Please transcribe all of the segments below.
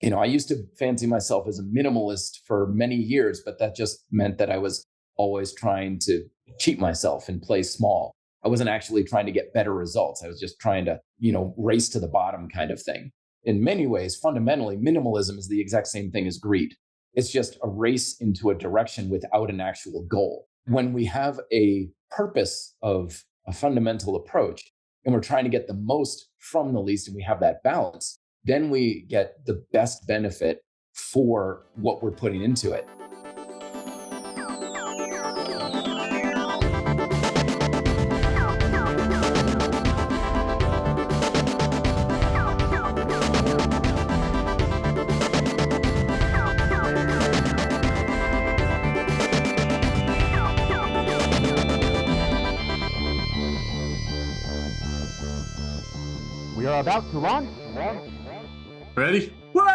I used to fancy myself as a minimalist for many years, but that just meant that I was always trying to cheat myself and play small. I wasn't actually trying to get better results. I was just trying to, race to the bottom kind of thing. In many ways, fundamentally, minimalism is the exact same thing as greed. It's just a race into a direction without an actual goal. When we have a purpose of a fundamental approach and we're trying to get the most from the least and we have that balance, then we get the best benefit for what we're putting into it. We are about to launch. Ready? What?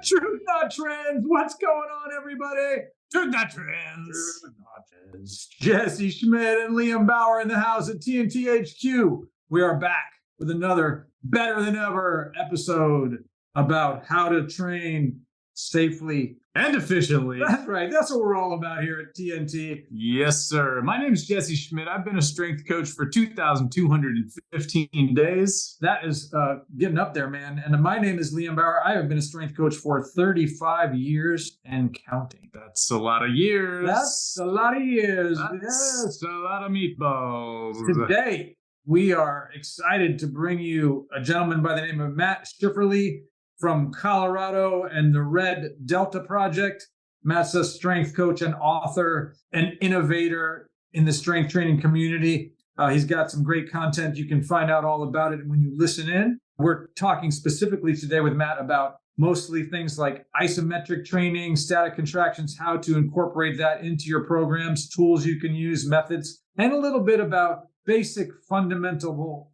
Truth Not Trends. What's going on, everybody? Truth Not Trends. Truth Not Trends. Jesse Schmidt and Liam Bauer in the house at TNT HQ. We are back with another better than ever episode about how to train safely and efficiently. That's right. That's what we're all about here at TNT. Yes, sir. My name is Jesse Schmidt. I've been a strength coach for 2,215 days. That is getting up there, man. And my name is Liam Bauer. I have been a strength coach for 35 years and counting. That's a lot of years. That's a lot of years. That's a lot of meatballs. Today, we are excited to bring you a gentleman by the name of Matt Schifferle from Colorado and the Red Delta Project. Matt's a strength coach and author and innovator in the strength training community. He's got some great content. You can find out all about it when you listen in. We're talking specifically today with Matt about mostly things like isometric training, static contractions, how to incorporate that into your programs, tools you can use, methods, and a little bit about basic fundamental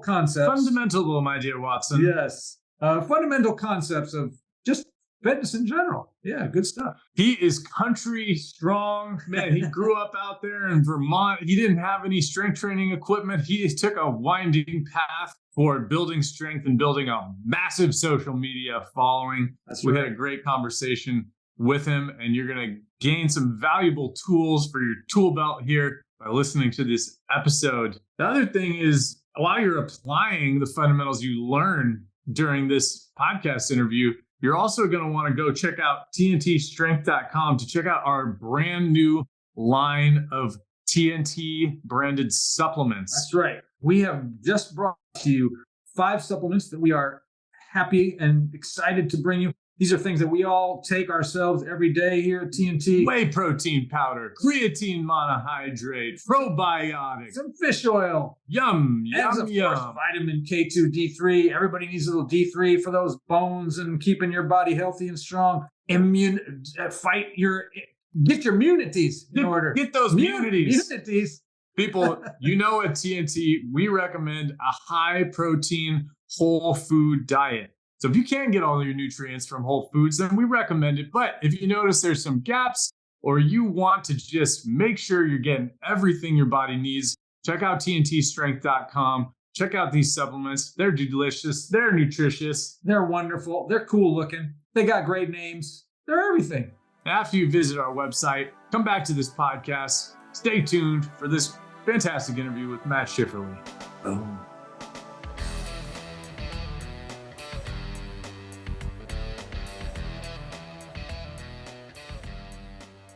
concepts. Fundamentable, my dear Watson. Yes. Fundamental concepts of just fitness in general. Yeah, good stuff. He is country strong. Man, he grew up out there in Vermont. He didn't have any strength training equipment. He took a winding path toward building strength and building a massive social media following. We had a great conversation with him, and you're going to gain some valuable tools for your tool belt here by listening to this episode. The other thing is, while you're applying the fundamentals you learn during this podcast interview, you're also going to want to go check out TNTstrength.com to check out our brand new line of TNT branded supplements. That's right. We have just brought to you 5 supplements that we are happy and excited to bring you. These are things that we all take ourselves every day here at TNT. Whey protein powder, creatine monohydrate, probiotics, some fish oil. Yum, and yum, of yum. course, vitamin K2, D3. Everybody needs a little D3 for those bones and keeping your body healthy and strong. Get your immunities in order. Get those immunities. People, at TNT, we recommend a high protein whole food diet. So if you can't get all your nutrients from whole foods, then we recommend it. But if you notice there's some gaps or you want to just make sure you're getting everything your body needs, check out TNTstrength.com. Check out these supplements. They're delicious. They're nutritious. They're wonderful. They're cool looking. They got great names. They're everything. After you visit our website, come back to this podcast. Stay tuned for this fantastic interview with Matt Schifferle. Boom.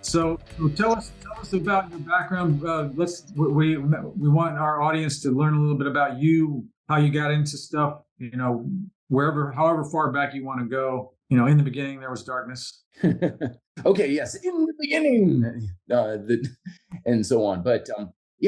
So tell us about your background. We want our audience to learn a little bit about you, how you got into stuff. However far back you want to go. In the beginning there was darkness. Okay, yes, in the beginning, and so on. But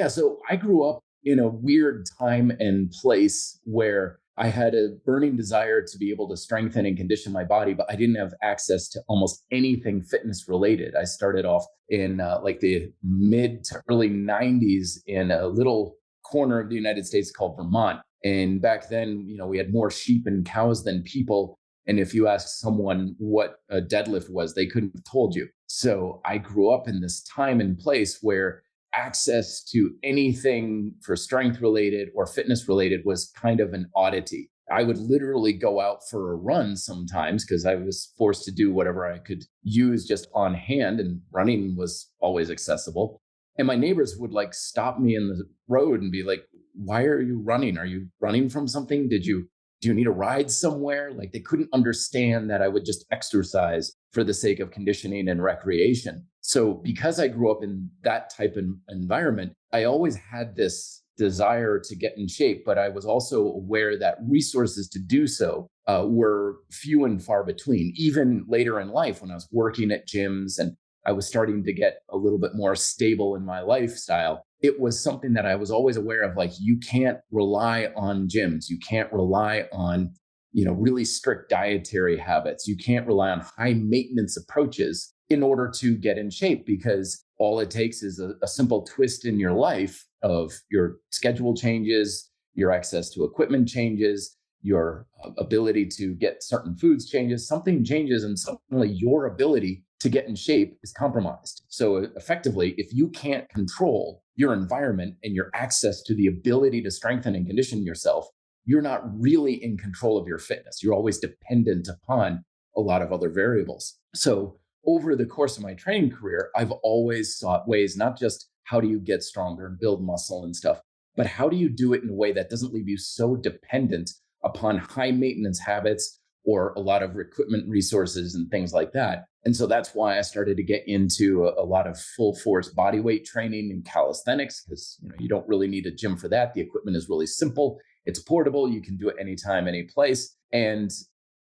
so I grew up in a weird time and place where I had a burning desire to be able to strengthen and condition my body, but I didn't have access to almost anything fitness related. I started off in the mid to early 90s in a little corner of the United States called Vermont. And back then, we had more sheep and cows than people. And if you asked someone what a deadlift was, they couldn't have told you. So I grew up in this time and place where access to anything for strength related or fitness related was kind of an oddity. I would literally go out for a run sometimes because I was forced to do whatever I could use just on hand, and running was always accessible. And my neighbors would like stop me in the road and be like, "Why are you running? Are you running from something? Do you need a ride somewhere?" Like they couldn't understand that I would just exercise for the sake of conditioning and recreation. So because I grew up in that type of environment, I always had this desire to get in shape, but I was also aware that resources to do so were few and far between. Even later in life, when I was working at gyms and I was starting to get a little bit more stable in my lifestyle, it was something that I was always aware of. Like, you can't rely on gyms. You can't rely on, really strict dietary habits. You can't rely on high maintenance approaches in order to get in shape, because all it takes is a simple twist in your life of your schedule changes, your access to equipment changes, your ability to get certain foods changes, something changes, and suddenly your ability to get in shape is compromised. So effectively, if you can't control your environment and your access to the ability to strengthen and condition yourself, you're not really in control of your fitness. You're always dependent upon a lot of other variables. So over the course of my training career, I've always sought ways, not just how do you get stronger and build muscle and stuff, but how do you do it in a way that doesn't leave you so dependent upon high maintenance habits or a lot of equipment resources and things like that. And so that's why I started to get into a lot of full force body weight training and calisthenics, because you don't really need a gym for that. The equipment is really simple. It's portable. You can do it anytime, any place. And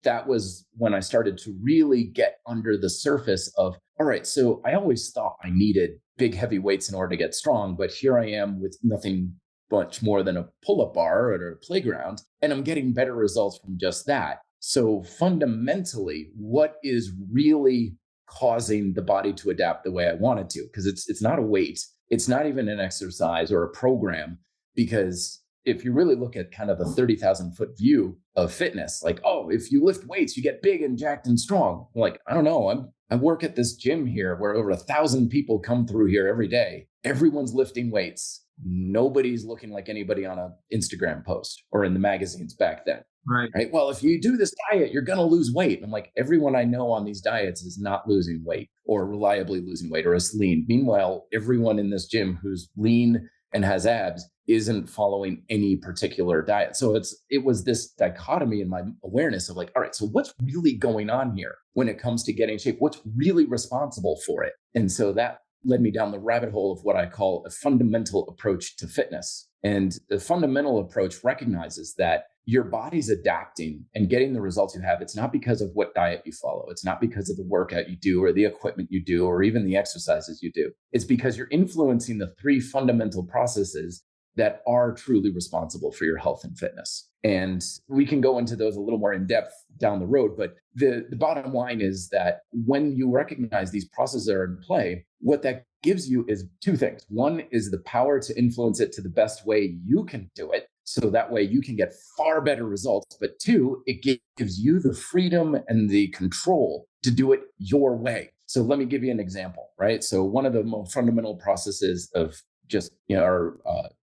that was when I started to really get under the surface of, all right, so I always thought I needed big, heavy weights in order to get strong, but here I am with nothing much more than a pull-up bar at a playground, and I'm getting better results from just that. So fundamentally, what is really causing the body to adapt the way I want it to? Because it's not a weight, it's not even an exercise or a program, because if you really look at kind of the 30,000 foot view of fitness, like, oh, if you lift weights, you get big and jacked and strong. Like, I don't know. I work at this gym here where over 1,000 people come through here every day. Everyone's lifting weights. Nobody's looking like anybody on an Instagram post or in the magazines back then. Right. Well, if you do this diet, you're going to lose weight. And I'm like, everyone I know on these diets is not losing weight or reliably losing weight or is lean. Meanwhile, everyone in this gym who's lean and has abs isn't following any particular diet. So it was this dichotomy in my awareness of like, all right, so what's really going on here when it comes to getting in shape? What's really responsible for it? And so that led me down the rabbit hole of what I call a fundamental approach to fitness. And the fundamental approach recognizes that your body's adapting and getting the results you have. It's not because of what diet you follow. It's not because of the workout you do or the equipment you do or even the exercises you do. It's because you're influencing the three fundamental processes that are truly responsible for your health and fitness. And we can go into those a little more in depth down the road. But the bottom line is that when you recognize these processes are in play, what that gives you is two things. One is the power to influence it to the best way you can do it. So that way you can get far better results. But two, it gives you the freedom and the control to do it your way. So let me give you an example, right? So one of the most fundamental processes of just, our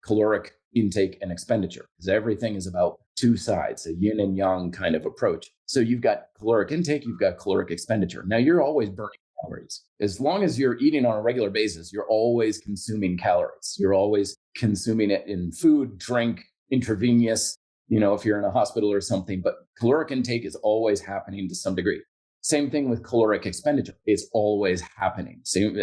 caloric intake and expenditure, because everything is about two sides, a yin and yang kind of approach. So you've got caloric intake, you've got caloric expenditure. Now you're always burning calories. As long as you're eating on a regular basis, you're always consuming calories. You're always consuming it in food, drink, intravenous, if you're in a hospital or something, but caloric intake is always happening to some degree. Same thing with caloric expenditure. It's always happening. Same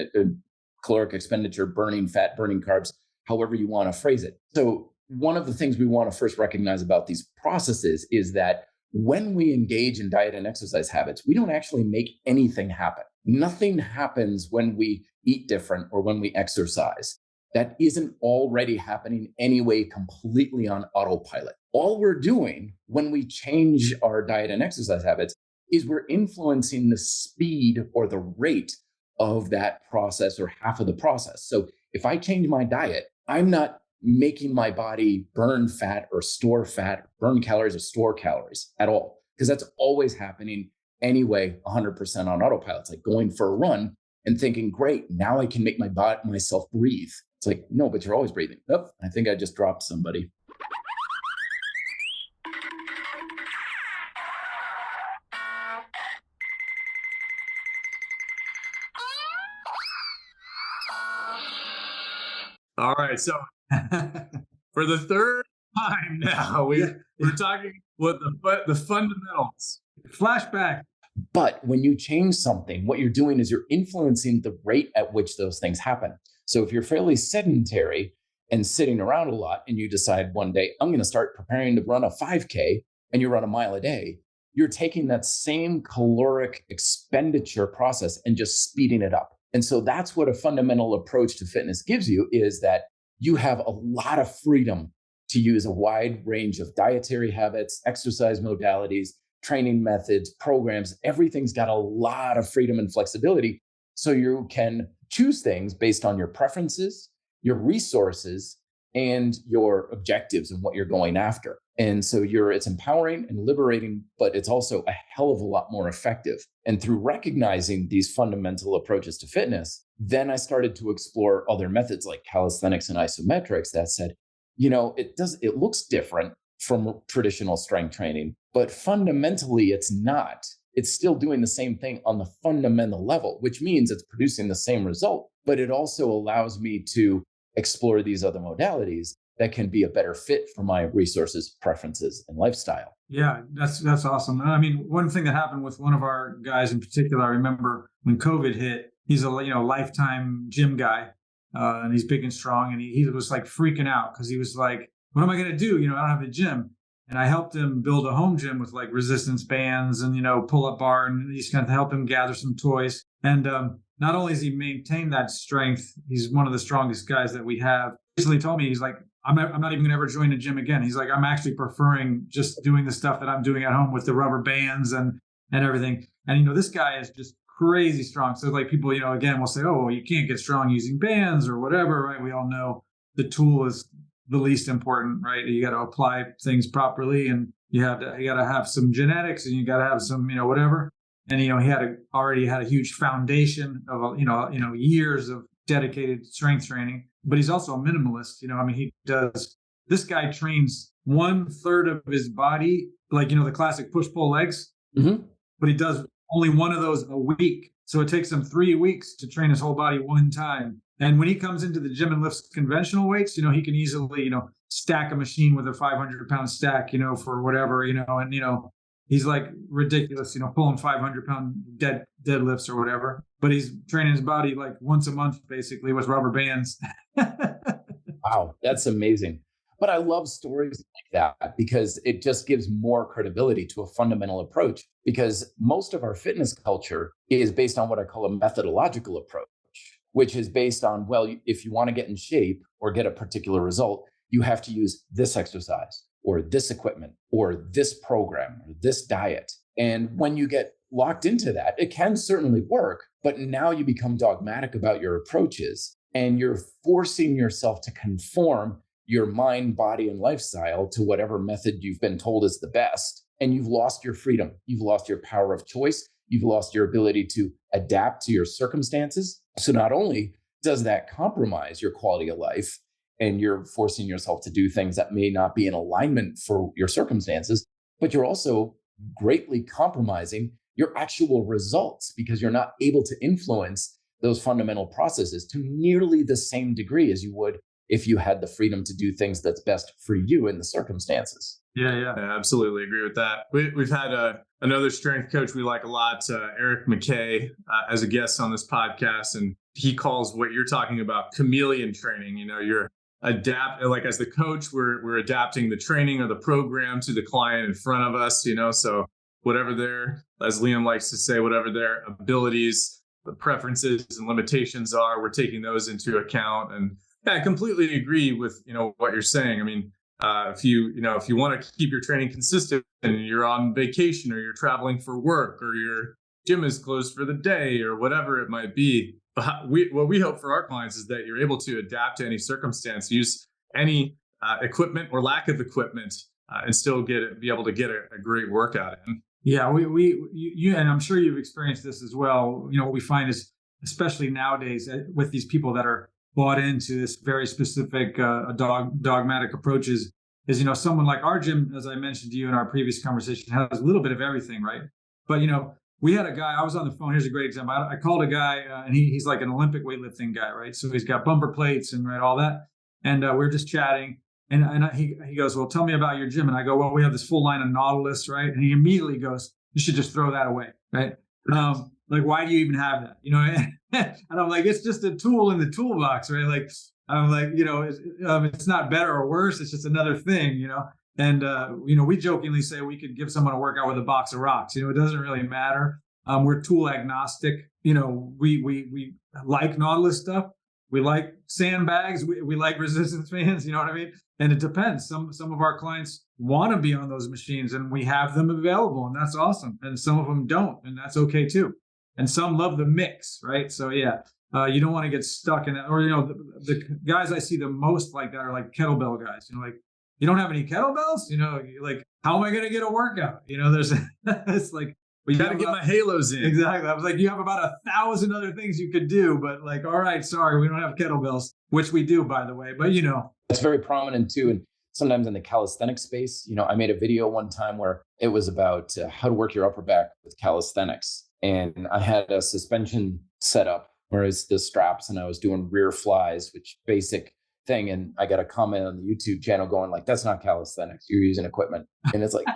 caloric expenditure, burning fat, burning carbs, however you want to phrase it. So one of the things we want to first recognize about these processes is that when we engage in diet and exercise habits, we don't actually make anything happen. Nothing happens when we eat different or when we exercise that isn't already happening anyway, completely on autopilot. All we're doing when we change our diet and exercise habits is we're influencing the speed or the rate of that process or half of the process. So if I change my diet, I'm not making my body burn fat or store fat, burn calories or store calories at all, because that's always happening anyway, 100% on autopilot. It's like going for a run and thinking, great, now I can make myself breathe. It's like, no, but you're always breathing. Oh, I think I just dropped somebody. All right. So for the third time now, we're talking what the fundamentals. Flashback. But when you change something, what you're doing is you're influencing the rate at which those things happen. So if you're fairly sedentary and sitting around a lot, and you decide one day, I'm going to start preparing to run a 5K, and you run a mile a day, you're taking that same caloric expenditure process and just speeding it up. And so that's what a fundamental approach to fitness gives you, is that you have a lot of freedom to use a wide range of dietary habits, exercise modalities, training methods, programs. Everything's got a lot of freedom and flexibility. So you can choose things based on your preferences, your resources, and your objectives and what you're going after. And so it's empowering and liberating, but it's also a hell of a lot more effective. And through recognizing these fundamental approaches to fitness, then I started to explore other methods like calisthenics and isometrics that said, it looks different from traditional strength training, but fundamentally it's not. It's still doing the same thing on the fundamental level, which means it's producing the same result, but it also allows me to explore these other modalities that can be a better fit for my resources, preferences, and lifestyle. Yeah, that's awesome. I mean, one thing that happened with one of our guys in particular, I remember when COVID hit, he's a lifetime gym guy, and he's big and strong, and he was like freaking out because he was like, what am I going to do? I don't have a gym. And I helped him build a home gym with like resistance bands and, pull-up bar, and just kind of help him gather some toys. And not only has he maintained that strength, he's one of the strongest guys that we have. He recently told me, he's like, I'm not even going to ever join a gym again. He's like, I'm actually preferring just doing the stuff that I'm doing at home with the rubber bands and everything. And, this guy is just crazy strong. So like people, again, will say, oh, well, you can't get strong using bands or whatever, right? We all know the tool is the least important, right? You got to apply things properly, and you got to have some genetics, and you got to have some, whatever. And, he already had a huge foundation of, years of dedicated strength training, but he's also a minimalist. This guy trains 1/3 of his body, like, the classic push-pull legs, but he does only one of those a week. So it takes him 3 weeks to train his whole body one time. And when he comes into the gym and lifts conventional weights, he can easily, stack a machine with a 500-pound stack, for whatever, and, he's like ridiculous, pulling 500-pound deadlifts or whatever. But he's training his body like once a month, basically, with rubber bands. Wow, that's amazing. But I love stories like that because it just gives more credibility to a fundamental approach, because most of our fitness culture is based on what I call a methodological approach, which is based on, well, if you want to get in shape or get a particular result, you have to use this exercise or this equipment or this program or this diet. And when you get locked into that, it can certainly work, but now you become dogmatic about your approaches, and you're forcing yourself to conform your mind, body, and lifestyle to whatever method you've been told is the best. And you've lost your freedom. You've lost your power of choice. You've lost your ability to adapt to your circumstances. So not only does that compromise your quality of life, and you're forcing yourself to do things that may not be in alignment for your circumstances, but you're also greatly compromising your actual results, because you're not able to influence those fundamental processes to nearly the same degree as you would if you had the freedom to do things that's best for you in the circumstances. Yeah, I absolutely agree with that. We've had another strength coach we like a lot, Eric McKay, as a guest on this podcast, and he calls what you're talking about chameleon training. You're like as the coach, we're adapting the training or the program to the client in front of us. So whatever their, as Liam likes to say, whatever their abilities, the preferences and limitations are, we're taking those into account. And yeah, I completely agree with what you're saying. I mean, if you want to keep your training consistent and you're on vacation or you're traveling for work or your gym is closed for the day or whatever it might be, what we hope for our clients is that you're able to adapt to any circumstance, use any equipment or lack of equipment, and still be able to get a great workout in. Yeah, you and I'm sure you've experienced this as well. What we find is, especially nowadays, with these people that are bought into this very specific dogmatic approaches, is someone like our gym, as I mentioned to you in our previous conversation, has a little bit of everything, right? But we had a guy, I was on the phone, here's a great example. I called a guy and he's like an Olympic weightlifting guy, right? So he's got bumper plates and all that. and we were just chatting. And he goes, well, tell me about your gym. And I go, well, we have this full line of Nautilus, right? And he immediately goes, you should just throw that away, right? Like, why do you even have that? You know, and I'm like, it's just a tool in the toolbox, right? Like, I'm like, you know, it's not better or worse. It's just another thing, you know? And, you know, we jokingly say we could give someone a workout with a box of rocks. You know, it doesn't really matter. We're tool agnostic. You know, we like Nautilus stuff. We like sandbags. We like resistance bands. You know what I mean? And it depends. Some of our clients want to be on those machines, and we have them available, and that's awesome. And some of them don't, and that's okay too. And some love the mix, right? So yeah, you don't want to get stuck in that. Or, you know, the guys I see the most like that are like kettlebell guys. You know, like, you don't have any kettlebells? You know, like, how am I going to get a workout? You know, there's it's like, we got to get my halos in. Exactly. I was like, you have about 1,000 other things you could do, but like, all right, sorry, we don't have kettlebells, which we do, by the way. But, you know, it's very prominent too. And sometimes in the calisthenic space, you know, I made a video one time where it was about how to work your upper back with calisthenics. And I had a suspension set up, whereas the straps, and I was doing rear flies, which basic thing. And I got a comment on the YouTube channel going like, that's not calisthenics. You're using equipment. And it's like,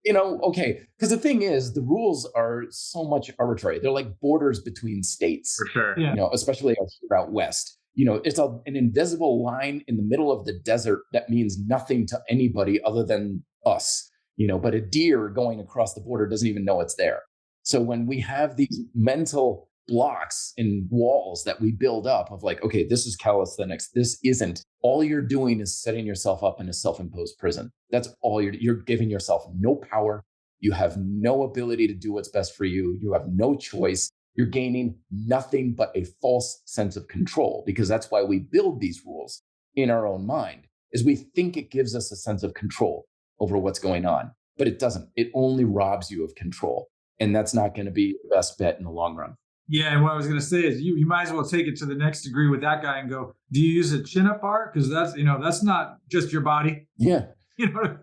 you know, okay. Because the thing is, the rules are so much arbitrary. They're like borders between states. For sure. Yeah. You know, especially out west. You know, it's an invisible line in the middle of the desert that means nothing to anybody other than us. You know, but a deer going across the border doesn't even know it's there. So when we have these mental blocks and walls that we build up of like, okay, this is calisthenics, this isn't, all you're doing is setting yourself up in a self-imposed prison. That's all you're giving yourself no power. You have no ability to do what's best for you. You have no choice. You're gaining nothing but a false sense of control, because that's why we build these rules in our own mind, is we think it gives us a sense of control over what's going on, but it doesn't. It only robs you of control. And that's not going to be the best bet in the long run. Yeah, and what I was going to say is you might as well take it to the next degree with that guy and go, do you use a chin-up bar? Because that's, you know, that's not just your body. Yeah. You know,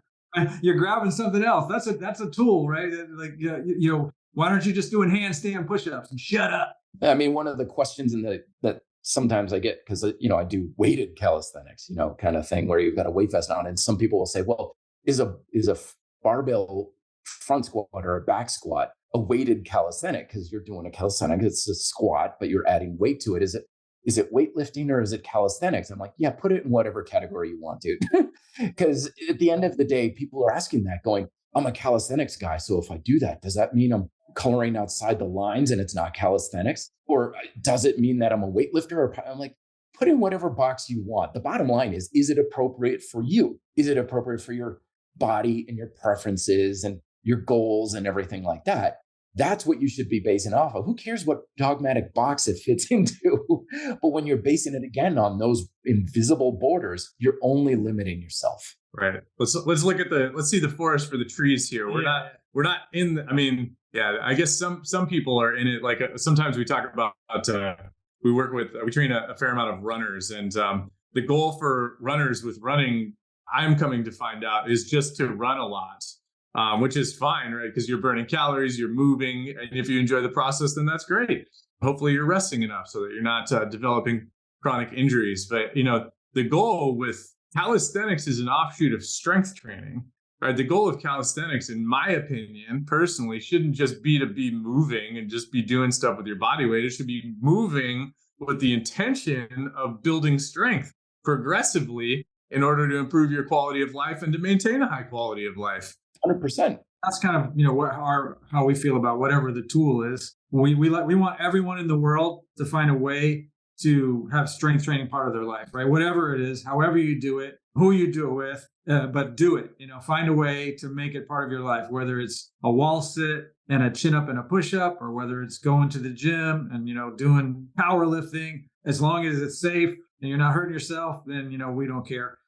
you're grabbing something else. That's a tool, right? Like, you know, why aren't you just doing handstand push-ups and shut up? I mean, one of the questions that sometimes I get, because, you know, I do weighted calisthenics, you know, kind of thing where you've got a weight vest on, and some people will say, well, is a barbell front squat or a back squat a weighted calisthenic? Because you're doing a calisthenic, it's a squat, but you're adding weight to it. Is it weightlifting or is it calisthenics? I'm like, yeah, put it in whatever category you want, dude. Because at the end of the day, people are asking that, going, I'm a calisthenics guy, so if I do that, does that mean I'm coloring outside the lines and it's not calisthenics? Or does it mean that I'm a weightlifter? I'm like, put in whatever box you want. The bottom line is it appropriate for you? Is it appropriate for your body and your preferences and your goals and everything like that? That's what you should be basing off of. Who cares what dogmatic box it fits into? But when you're basing it again on those invisible borders, you're only limiting yourself. Right. Let's look at let's see the forest for the trees here. We're not in the, I mean, yeah, I guess some people are in it. Like sometimes we talk about, we train a fair amount of runners, and the goal for runners with running, I'm coming to find out, is just to run a lot. Which is fine, right? Because you're burning calories, you're moving, and if you enjoy the process, then that's great. Hopefully you're resting enough so that you're not developing chronic injuries. But, you know, the goal with calisthenics is an offshoot of strength training, right? The goal of calisthenics, in my opinion, personally, shouldn't just be to be moving and just be doing stuff with your body weight. It should be moving with the intention of building strength progressively in order to improve your quality of life and to maintain a high quality of life. 100%. That's kind of, you know, how we feel about whatever the tool is. We want everyone in the world to find a way to have strength training part of their life, right? Whatever it is, however you do it, who you do it with, but do it. You know, find a way to make it part of your life, whether it's a wall sit and a chin up and a push up, or whether it's going to the gym and, you know, doing powerlifting. As long as it's safe and you're not hurting yourself, then, you know, we don't care.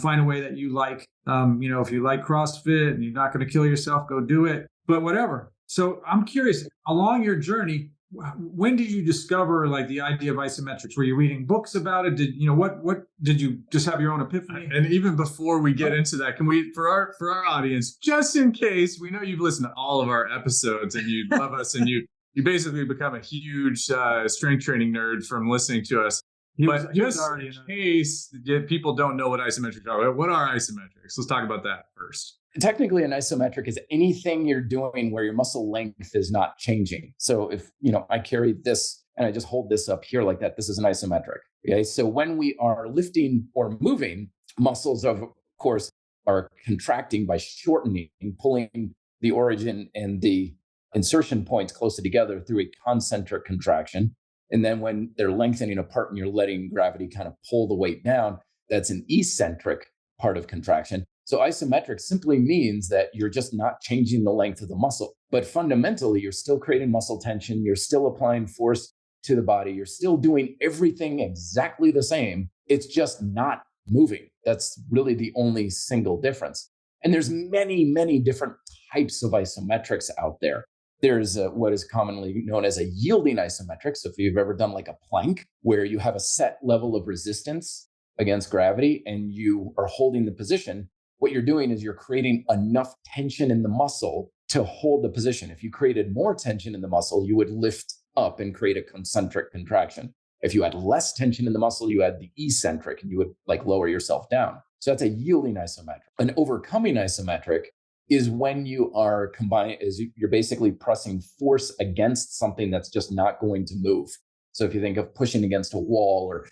Find a way that you like. You know, if you like CrossFit and you're not going to kill yourself, go do it. But whatever. So I'm curious, along your journey, when did you discover like the idea of isometrics? Were you reading books about it? Did you know what did you just have your own epiphany? And even before we get into that, can we, for our audience, just in case, we know you've listened to all of our episodes and you love us and you basically become a huge strength training nerd from listening to us. But just in case people don't know what isometrics are, what are isometrics? Let's talk about that first. Technically, an isometric is anything you're doing where your muscle length is not changing. So if, I carry this and I just hold this up here like that, this is an isometric. Okay. So when we are lifting or moving, muscles of course are contracting by shortening, pulling the origin and the insertion points closer together through a concentric contraction. And then when they're lengthening apart and you're letting gravity kind of pull the weight down, that's an eccentric part of contraction. So isometric simply means that you're just not changing the length of the muscle. But fundamentally, you're still creating muscle tension. You're still applying force to the body. You're still doing everything exactly the same. It's just not moving. That's really the only single difference. And there's many, many different types of isometrics out there. There's what is commonly known as a yielding isometric. So if you've ever done like a plank where you have a set level of resistance against gravity and you are holding the position, what you're doing is you're creating enough tension in the muscle to hold the position. If you created more tension in the muscle, you would lift up and create a concentric contraction. If you had less tension in the muscle, you had the eccentric and you would like lower yourself down. So that's a yielding isometric. An overcoming isometric is when you are combining, you're basically pressing force against something that's just not going to move. So if you think of pushing against a wall or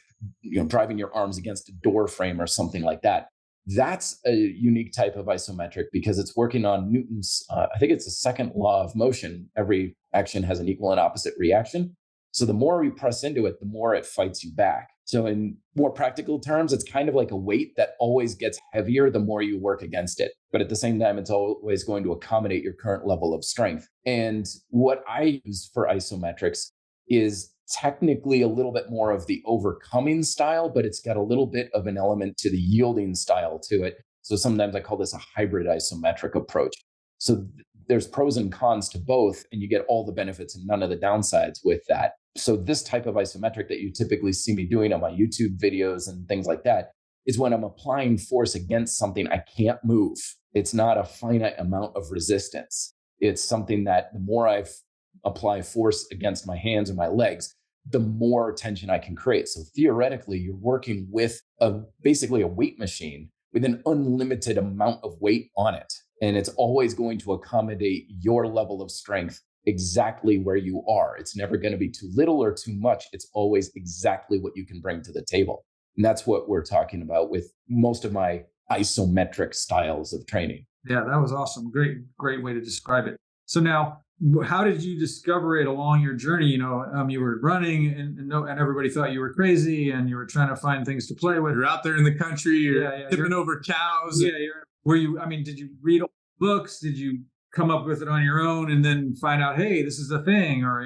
driving your arms against a door frame or something like that, that's a unique type of isometric because it's working on Newton's, I think it's the second law of motion. Every action has an equal and opposite reaction. So the more we press into it, the more it fights you back. So in more practical terms, it's kind of like a weight that always gets heavier the more you work against it. But at the same time, it's always going to accommodate your current level of strength. And what I use for isometrics is technically a little bit more of the overcoming style, but it's got a little bit of an element to the yielding style to it. So sometimes I call this a hybrid isometric approach. So there's pros and cons to both, and you get all the benefits and none of the downsides with that. So this type of isometric that you typically see me doing on my YouTube videos and things like that is when I'm applying force against something I can't move. It's not a finite amount of resistance. It's something that the more I apply force against my hands or my legs, the more tension I can create. So theoretically, you're working with basically a weight machine with an unlimited amount of weight on it. And it's always going to accommodate your level of strength exactly where you are. It's never going to be too little or too much. It's always exactly what you can bring to the table. And that's what we're talking about with most of my isometric styles of training. Yeah, that was awesome. Great way to describe it. So now, how did you discover it along your journey? You were running and everybody thought you were crazy and you were trying to find things to play with. You're out there in the country, you're tipping over cows. Yeah, did you read books? Did you come up with it on your own and then find out, hey, this is the thing? Or,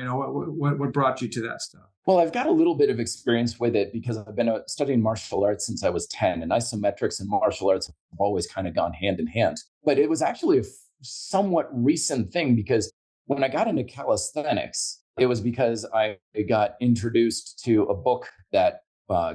what brought you to that stuff? Well, I've got a little bit of experience with it because I've been studying martial arts since I was 10, and isometrics and martial arts have always kind of gone hand in hand. But it was actually a somewhat recent thing because when I got into calisthenics, it was because I got introduced to a book that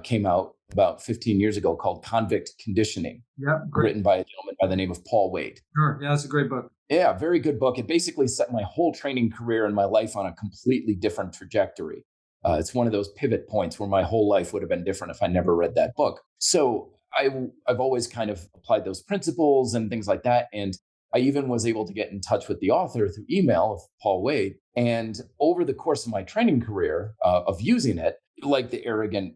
came out about 15 years ago called Convict Conditioning, written by a gentleman by the name of Paul Wade. Sure. Yeah, that's a great book. Yeah, very good book. It basically set my whole training career and my life on a completely different trajectory. It's one of those pivot points where my whole life would have been different if I never read that book. So I've always kind of applied those principles and things like that. And I even was able to get in touch with the author through email of Paul Wade. And over the course of my training career of using it, like the arrogant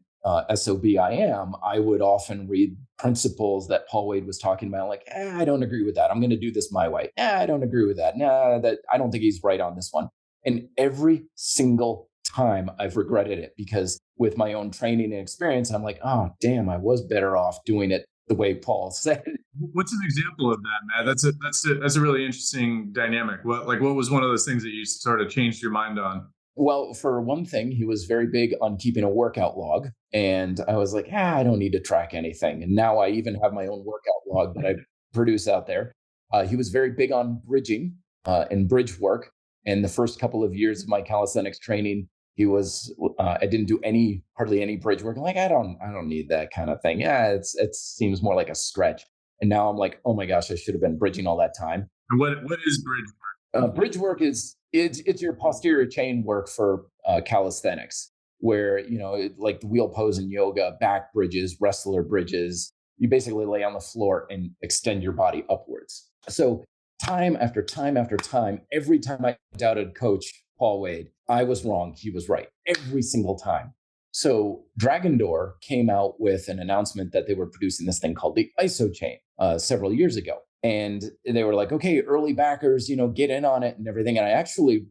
SOB I am, I would often read principles that Paul Wade was talking about, like, I don't agree with that. I'm going to do this my way. I don't agree with that. I don't think he's right on this one. And every single time I've regretted it because with my own training and experience, I'm like, oh, damn, I was better off doing it the way Paul said. What's an example of that, Matt? That's a really interesting dynamic. What was one of those things that you sort of changed your mind on? Well, for one thing, he was very big on keeping a workout log. And I was like, I don't need to track anything. And now I even have my own workout log that I produce out there. He was very big on bridging and bridge work. And the first couple of years of my calisthenics training, I didn't do hardly any bridge work. I'm like, I don't need that kind of thing. Yeah, it seems more like a stretch. And now I'm like, oh my gosh, I should have been bridging all that time. And what is bridge work? Bridge work it's your posterior chain work for calisthenics. where, like the wheel pose in yoga, back bridges, wrestler bridges, you basically lay on the floor and extend your body upwards. So time after time after time, every time I doubted Coach Paul Wade, I was wrong. He was right every single time. So Dragon Door came out with an announcement that they were producing this thing called the ISO chain several years ago. And they were like, okay, early backers, get in on it and everything. And I actually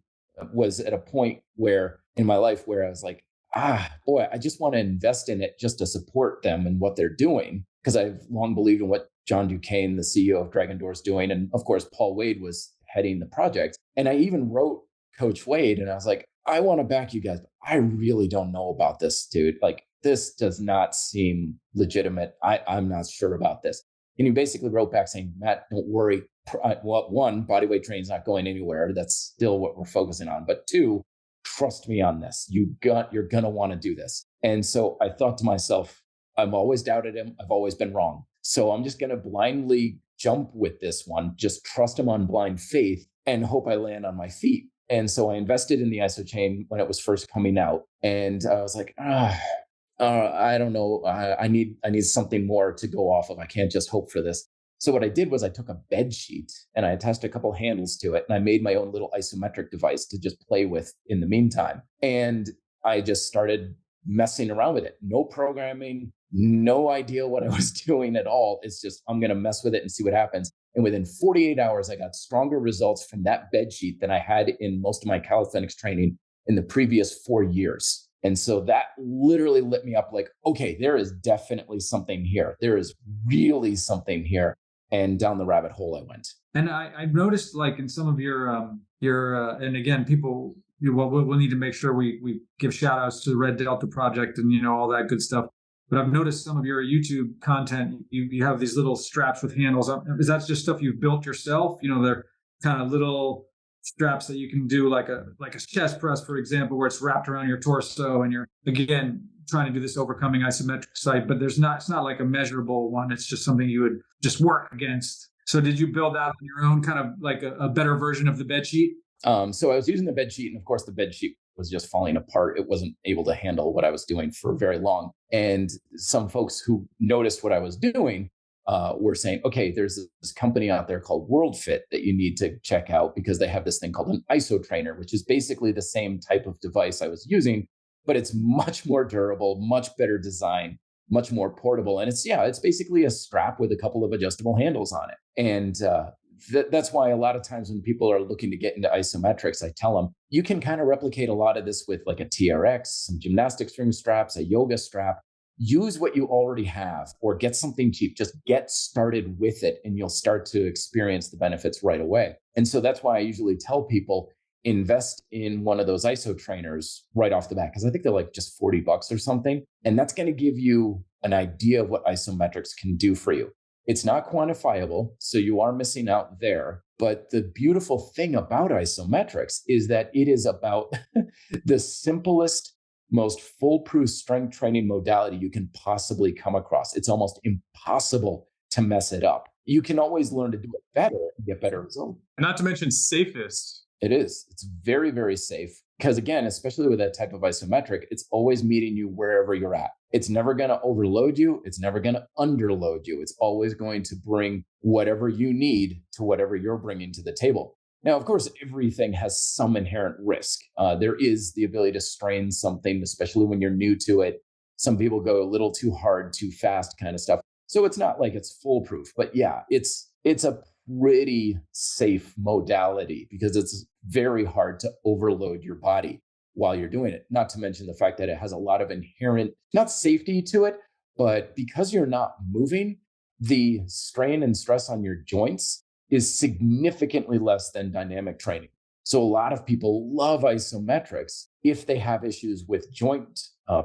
was at a point where in my life where I was like, boy, I just want to invest in it just to support them and what they're doing. Because I've long believed in what John Duquesne, the CEO of Dragon Door, is doing. And of course, Paul Wade was heading the project. And I even wrote Coach Wade and I was like, I want to back you guys, but I really don't know about this, dude. Like, this does not seem legitimate. I'm not sure about this. And he basically wrote back saying, Matt, don't worry. Well, one, bodyweight training is not going anywhere. That's still what we're focusing on. But two, trust me on this. You're going to want to do this. And so I thought to myself, I've always doubted him. I've always been wrong. So I'm just going to blindly jump with this one, just trust him on blind faith and hope I land on my feet. And so I invested in the ISO chain when it was first coming out. And I was like, I don't know. I need something more to go off of. I can't just hope for this. So what I did was I took a bed sheet and I attached a couple handles to it. And I made my own little isometric device to just play with in the meantime. And I just started messing around with it. No programming, no idea what I was doing at all. It's just, I'm going to mess with it and see what happens. And within 48 hours, I got stronger results from that bed sheet than I had in most of my calisthenics training in the previous 4 years. And so that literally lit me up like, okay, there is definitely something here. There is really something here. And down the rabbit hole I went. And I've noticed, like, in some of your and again, people, we'll need to make sure we give shout outs to the Red Delta Project and, all that good stuff. But I've noticed some of your YouTube content, you have these little straps with handles. Is that just stuff you've built yourself? They're kind of little straps that you can do like a chest press, for example, where it's wrapped around your torso and you're, again, trying to do this overcoming isometric sight, but it's not like a measurable one. It's just something you would just work against. So did you build that on your own, kind of like a better version of the bed sheet? So I was using the bed sheet, and of course the bed sheet was just falling apart. It wasn't able to handle what I was doing for very long. And some folks who noticed what I was doing were saying, okay, there's this company out there called WorldFit that you need to check out because they have this thing called an ISO trainer, which is basically the same type of device I was using, but it's much more durable, much better design, much more portable. And it's basically a strap with a couple of adjustable handles on it. And that's why a lot of times when people are looking to get into isometrics, I tell them, you can kind of replicate a lot of this with like a TRX, some gymnastic string straps, a yoga strap. Use what you already have or get something cheap. Just get started with it and you'll start to experience the benefits right away. And so that's why I usually tell people, invest in one of those ISO trainers right off the bat, because I think they're like just $40 or something. And that's going to give you an idea of what isometrics can do for you. It's not quantifiable, so you are missing out there. But the beautiful thing about isometrics is that it is about the simplest, most foolproof strength training modality you can possibly come across. It's almost impossible to mess it up. You can always learn to do it better and get better results. And not to mention safest. It is. It's very, very safe. Because again, especially with that type of isometric, it's always meeting you wherever you're at. It's never going to overload you. It's never going to underload you. It's always going to bring whatever you need to whatever you're bringing to the table. Now, of course, everything has some inherent risk. There is the ability to strain something, especially when you're new to it. Some people go a little too hard, too fast kind of stuff. So it's not like it's foolproof. But yeah, it's a pretty safe modality because it's very hard to overload your body while you're doing it. Not to mention the fact that it has a lot of inherent, not safety to it, but because you're not moving, the strain and stress on your joints is significantly less than dynamic training. So a lot of people love isometrics if they have issues with joint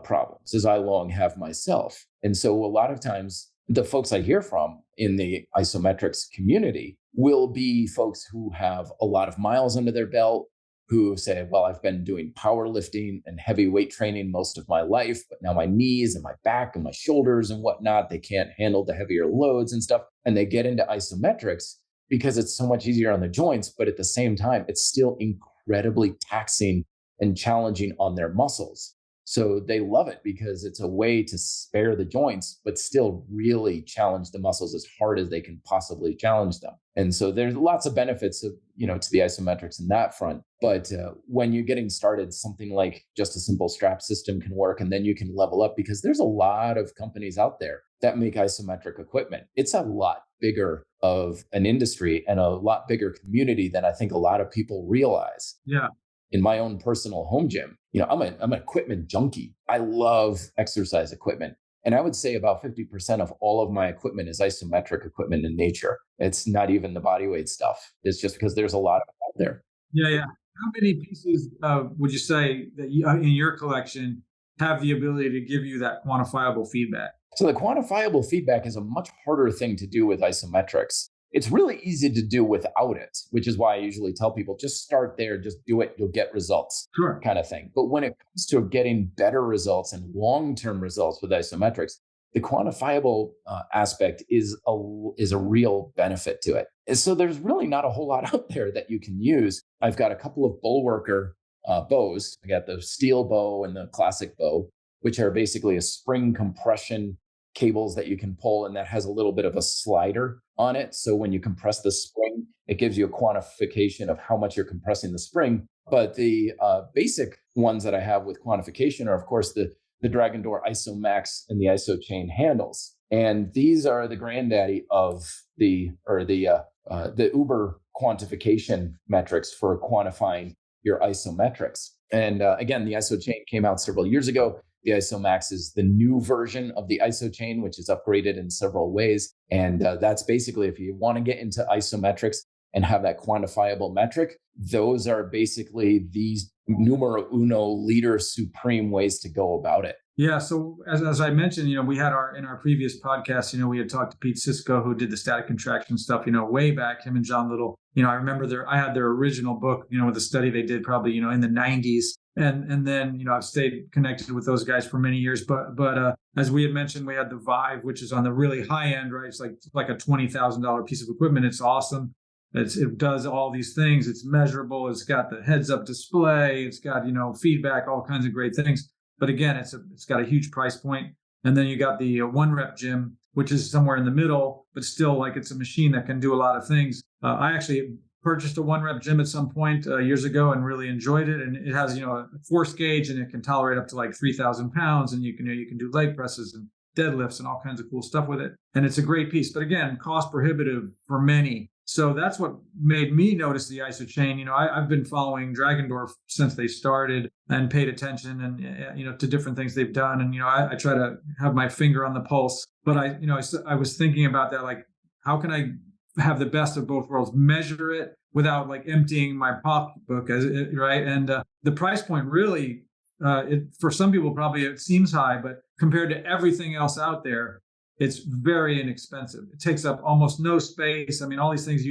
problems, as I long have myself. And so a lot of times, the folks I hear from in the isometrics community will be folks who have a lot of miles under their belt, who say, well, I've been doing powerlifting and heavy weight training most of my life, but now my knees and my back and my shoulders and whatnot, they can't handle the heavier loads and stuff. And they get into isometrics because it's so much easier on the joints, but at the same time, it's still incredibly taxing and challenging on their muscles. So they love it because it's a way to spare the joints, but still really challenge the muscles as hard as they can possibly challenge them. And so there's lots of benefits of, to the isometrics in that front. But when you're getting started, something like just a simple strap system can work, and then you can level up because there's a lot of companies out there that make isometric equipment. It's a lot bigger of an industry and a lot bigger community than I think a lot of people realize. Yeah. In my own personal home gym, I'm an equipment junkie. I love exercise equipment. And I would say about 50% of all of my equipment is isometric equipment in nature. It's not even the body weight stuff. It's just because there's a lot of it out there. Yeah, yeah. How many pieces would you say that in your collection have the ability to give you that quantifiable feedback? So the quantifiable feedback is a much harder thing to do with isometrics. It's really easy to do without it, which is why I usually tell people just start there, just do it, you'll get results, Sure. kind of thing. But when it comes to getting better results and long-term results with isometrics, the quantifiable aspect is a real benefit to it. And so there's really not a whole lot out there that you can use. I've got a couple of Bullworker bows. I got the steel bow and the classic bow, which are basically a spring compression cables that you can pull, and that has a little bit of a slider on it. So when you compress the spring, it gives you a quantification of how much you're compressing the spring. But the basic ones that I have with quantification are, of course, the Dragon Door Iso Max and the Iso Chain handles. And these are the granddaddy of the Uber quantification metrics for quantifying your isometrics. And again, the Iso Chain came out several years ago. The Iso Max is the new version of the Iso Chain, which is upgraded in several ways. And that's basically, if you want to get into isometrics and have that quantifiable metric, those are basically these numero uno leader supreme ways to go about it. Yeah. So as I mentioned, we had in our previous podcast, we had talked to Pete Sisko, who did the static contraction stuff, way back, him and John Little. I remember I had their original book, with the study they did probably, in the 90s. And then, I've stayed connected with those guys for many years. But as we had mentioned, we had the Vive, which is on the really high end, right? It's like a $20,000 piece of equipment. It's awesome. It does all these things. It's measurable. It's got the heads up display. It's got, feedback, all kinds of great things. But again, it's got a huge price point. And then you got the one rep gym, which is somewhere in the middle, but still like it's a machine that can do a lot of things. I actually purchased a one rep gym at some point years ago and really enjoyed it. And it has, a force gauge, and it can tolerate up to like 3,000 pounds. And you can do leg presses and deadlifts and all kinds of cool stuff with it. And it's a great piece. But again, cost prohibitive for many. So that's what made me notice the Iso Chain. I've been following Dragon Door since they started and paid attention and, to different things they've done. And, I try to have my finger on the pulse. But I was thinking about that, like, how can I have the best of both worlds, measure it without like emptying my pocketbook, right? And the price point really, for some people, probably it seems high, but compared to everything else out there, it's very inexpensive. It takes up almost no space. I mean, all these things,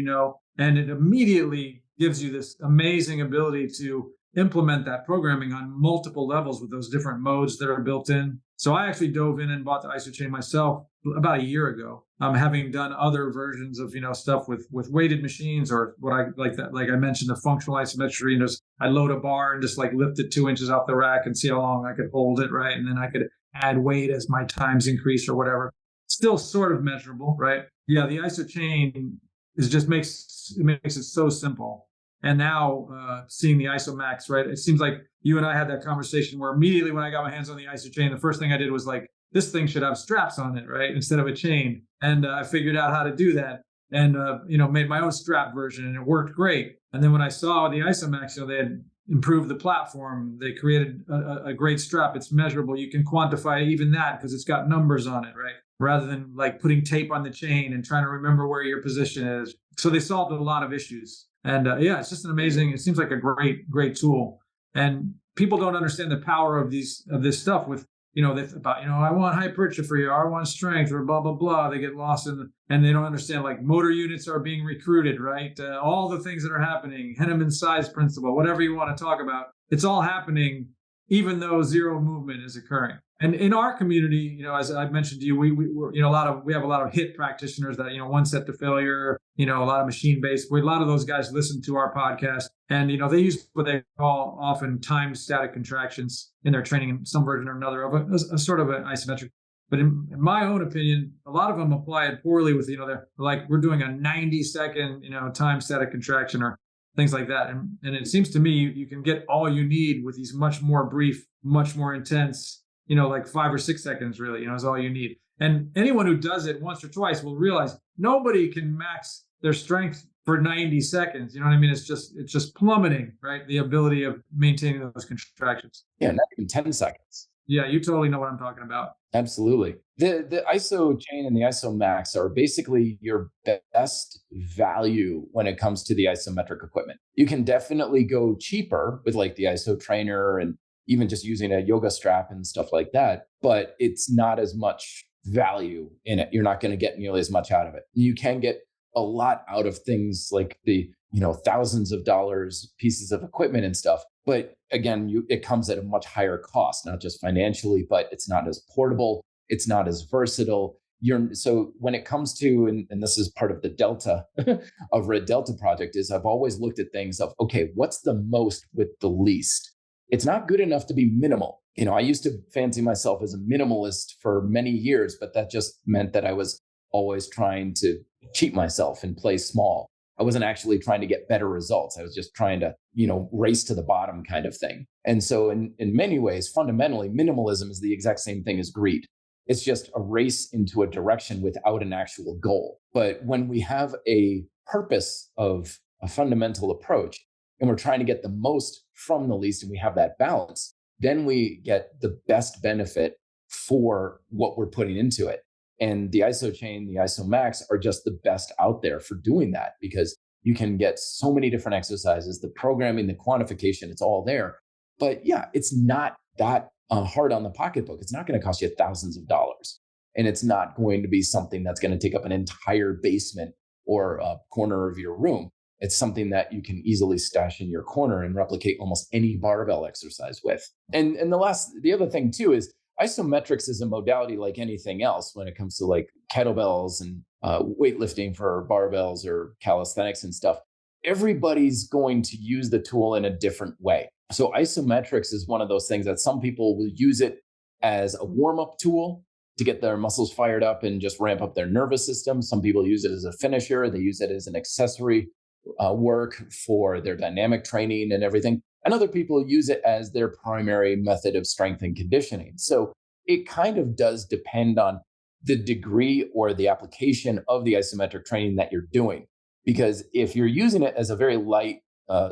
and it immediately gives you this amazing ability to implement that programming on multiple levels with those different modes that are built in. So I actually dove in and bought the Iso Chain myself about a year ago, having done other versions of, stuff with weighted machines, or what I like I mentioned, the functional isometry. I load a bar and just like lift it 2 inches off the rack and see how long I could hold it, right? And then I could add weight as my times increase or whatever. Still sort of measurable, right? Yeah, the Iso Chain makes it so simple. And now seeing the Iso Max, right? It seems like you and I had that conversation where immediately when I got my hands on the Iso Chain, the first thing I did was like, this thing should have straps on it, right? Instead of a chain. And I figured out how to do that and, made my own strap version, and it worked great. And then when I saw the Iso Max, they had improved the platform. They created a great strap. It's measurable. You can quantify even that because it's got numbers on it, right? Rather than like putting tape on the chain and trying to remember where your position is. So they solved a lot of issues. And it's just it seems like a great tool. And people don't understand the power of this stuff with, I want hypertrophy, or I want strength, or blah, blah, blah. They get lost and they don't understand like motor units are being recruited, right? All the things that are happening, Henneman's size principle, whatever you want to talk about, it's all happening even though zero movement is occurring. And in our community, as I mentioned to you, we have a lot of HIIT practitioners that, one set to failure, a lot of machine based. A lot of those guys listen to our podcast, and they use what they call often timed static contractions in their training, in some version or another of a sort of an isometric. But in my own opinion, a lot of them apply it poorly with, they're like, we're doing a 90-second, time static contraction or things like that. And it seems to me you can get all you need with these much more brief, much more intense, like 5 or 6 seconds really, is all you need. And anyone who does it once or twice will realize nobody can max their strength for 90 seconds. You know what I mean? It's just plummeting, right? The ability of maintaining those contractions. Yeah, not even 10 seconds. Yeah, you totally know what I'm talking about. Absolutely. The ISO chain and the ISO max are basically your best value when it comes to the isometric equipment. You can definitely go cheaper with like the ISO trainer and even just using a yoga strap and stuff like that, but it's not as much value in it. You're not going to get nearly as much out of it. You can get a lot out of things like the, thousands of dollars pieces of equipment and stuff. But again, it comes at a much higher cost, not just financially, but it's not as portable. It's not as versatile. So when it comes to, and this is part of the delta of Red Delta project, is I've always looked at things of, okay, what's the most with the least? It's not good enough to be minimal. I used to fancy myself as a minimalist for many years, but that just meant that I was always trying to cheat myself and play small. I wasn't actually trying to get better results. I was just trying to, race to the bottom kind of thing. And so in many ways, fundamentally, minimalism is the exact same thing as greed. It's just a race into a direction without an actual goal. But when we have a purpose of a fundamental approach, and we're trying to get the most from the least, and we have that balance, then we get the best benefit for what we're putting into it. And the ISO chain, the ISO max are just the best out there for doing that, because you can get so many different exercises, the programming, the quantification, it's all there. But yeah, it's not that hard on the pocketbook. It's not going to cost you thousands of dollars. And it's not going to be something that's going to take up an entire basement or a corner of your room. It's something that you can easily stash in your corner and replicate almost any barbell exercise with. And the other thing too is isometrics is a modality like anything else when it comes to like kettlebells and weightlifting for barbells or calisthenics and stuff. Everybody's going to use the tool in a different way. So isometrics is one of those things that some people will use it as a warm-up tool to get their muscles fired up and just ramp up their nervous system. Some people use it as a finisher. They use it as an accessory work for their dynamic training and everything. And other people use it as their primary method of strength and conditioning. So it kind of does depend on the degree or the application of the isometric training that you're doing. Because if you're using it as a very light,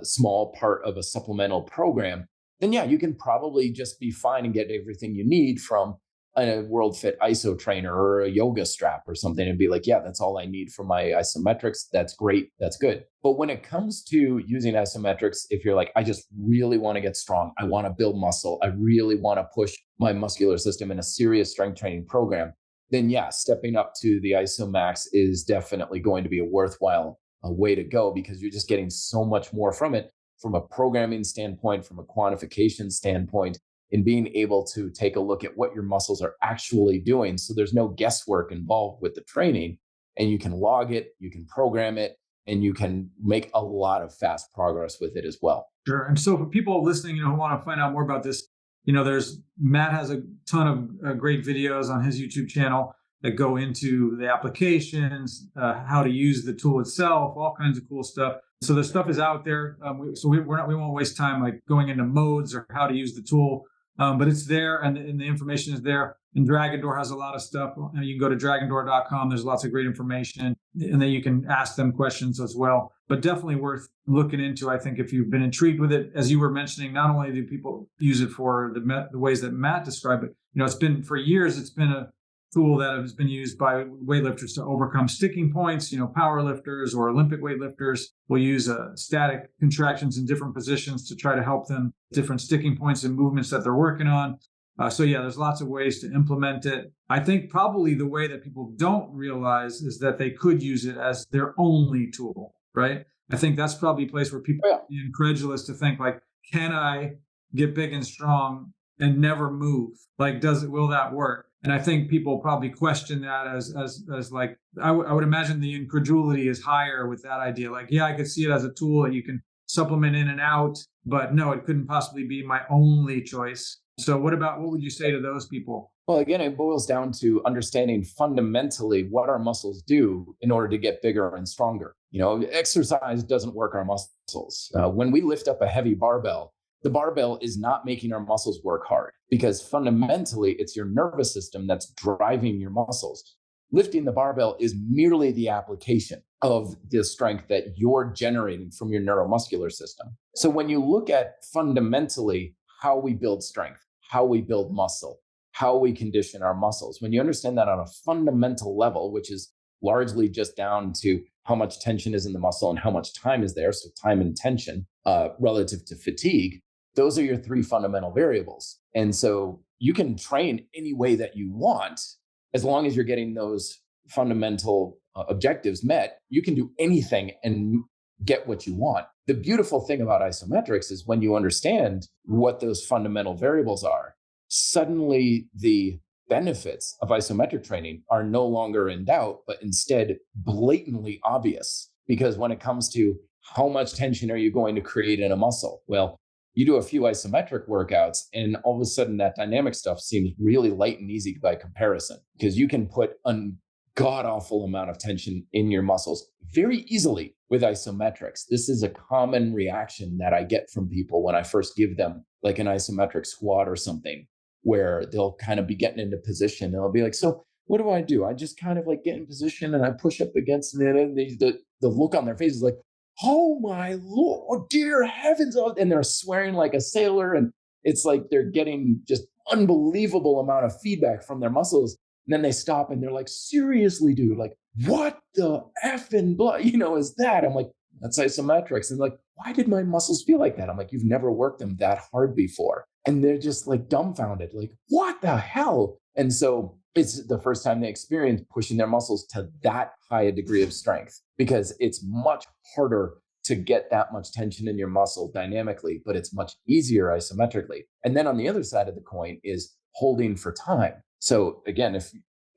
small part of a supplemental program, then yeah, you can probably just be fine and get everything you need from a World Fit ISO trainer or a yoga strap or something and be like, yeah, that's all I need for my isometrics. That's great. That's good. But when it comes to using isometrics, if you're like, I just really want to get strong, I want to build muscle, I really want to push my muscular system in a serious strength training program, then yeah, stepping up to the ISO max is definitely going to be a worthwhile way to go, because you're just getting so much more from it, from a programming standpoint, from a quantification standpoint, in being able to take a look at what your muscles are actually doing. So there's no guesswork involved with the training, and you can log it, you can program it, and you can make a lot of fast progress with it as well. Sure. And so for people listening, who want to find out more about this, Matt has a ton of great videos on his YouTube channel that go into the applications, how to use the tool itself, all kinds of cool stuff. So the stuff is out there. We won't waste time like going into modes or how to use the tool. But it's there, and the information is there. And Dragon Door has a lot of stuff. You can go to dragondoor.com. There's lots of great information, and then you can ask them questions as well. But definitely worth looking into, I think, if you've been intrigued with it. As you were mentioning, not only do people use it for the ways that Matt described it, it's been for years, it's been a tool that has been used by weightlifters to overcome sticking points. Power lifters or Olympic weightlifters will use static contractions in different positions to try to help them different sticking points and movements that they're working on. So yeah, there's lots of ways to implement it. I think probably the way that people don't realize is that they could use it as their only tool, right? I think that's probably a place where people are incredulous to think like, can I get big and strong and never move? Like, will that work? And I think people probably question that as like, I would imagine the incredulity is higher with that idea. Like, yeah, I could see it as a tool that you can supplement in and out, but no, it couldn't possibly be my only choice. So what would you say to those people? Well, again, it boils down to understanding fundamentally what our muscles do in order to get bigger and stronger. Exercise doesn't work our muscles. When we lift up a heavy barbell, the barbell is not making our muscles work hard because fundamentally it's your nervous system that's driving your muscles. Lifting the barbell is merely the application of the strength that you're generating from your neuromuscular system. So when you look at fundamentally how we build strength, how we build muscle, how we condition our muscles, when you understand that on a fundamental level, which is largely just down to how much tension is in the muscle and how much time is there, so time and tension relative to fatigue, those are your three fundamental variables. And so you can train any way that you want, as long as you're getting those fundamental objectives met. You can do anything and get what you want. The beautiful thing about isometrics is when you understand what those fundamental variables are, suddenly the benefits of isometric training are no longer in doubt, but instead blatantly obvious. Because when it comes to how much tension are you going to create in a muscle? Well, you do a few isometric workouts and all of a sudden that dynamic stuff seems really light and easy by comparison, because you can put a god-awful amount of tension in your muscles very easily with isometrics. This is a common reaction that I get from people when I first give them like an isometric squat or something, where they'll kind of be getting into position and they'll be like, so what do? I just kind of like get in position and I push up against it, and the look on their face is like, oh my Lord, dear heavens. And they're swearing like a sailor. And it's like they're getting just unbelievable amount of feedback from their muscles. And then they stop and they're like, seriously, dude, like, what the effing blood, is that? I'm like, that's isometrics. And like, why did my muscles feel like that? I'm like, you've never worked them that hard before. And they're just like dumbfounded, like, what the hell? And so it's the first time they experience pushing their muscles to that high a degree of strength, because it's much harder to get that much tension in your muscle dynamically, but it's much easier isometrically. And then on the other side of the coin is holding for time. So again,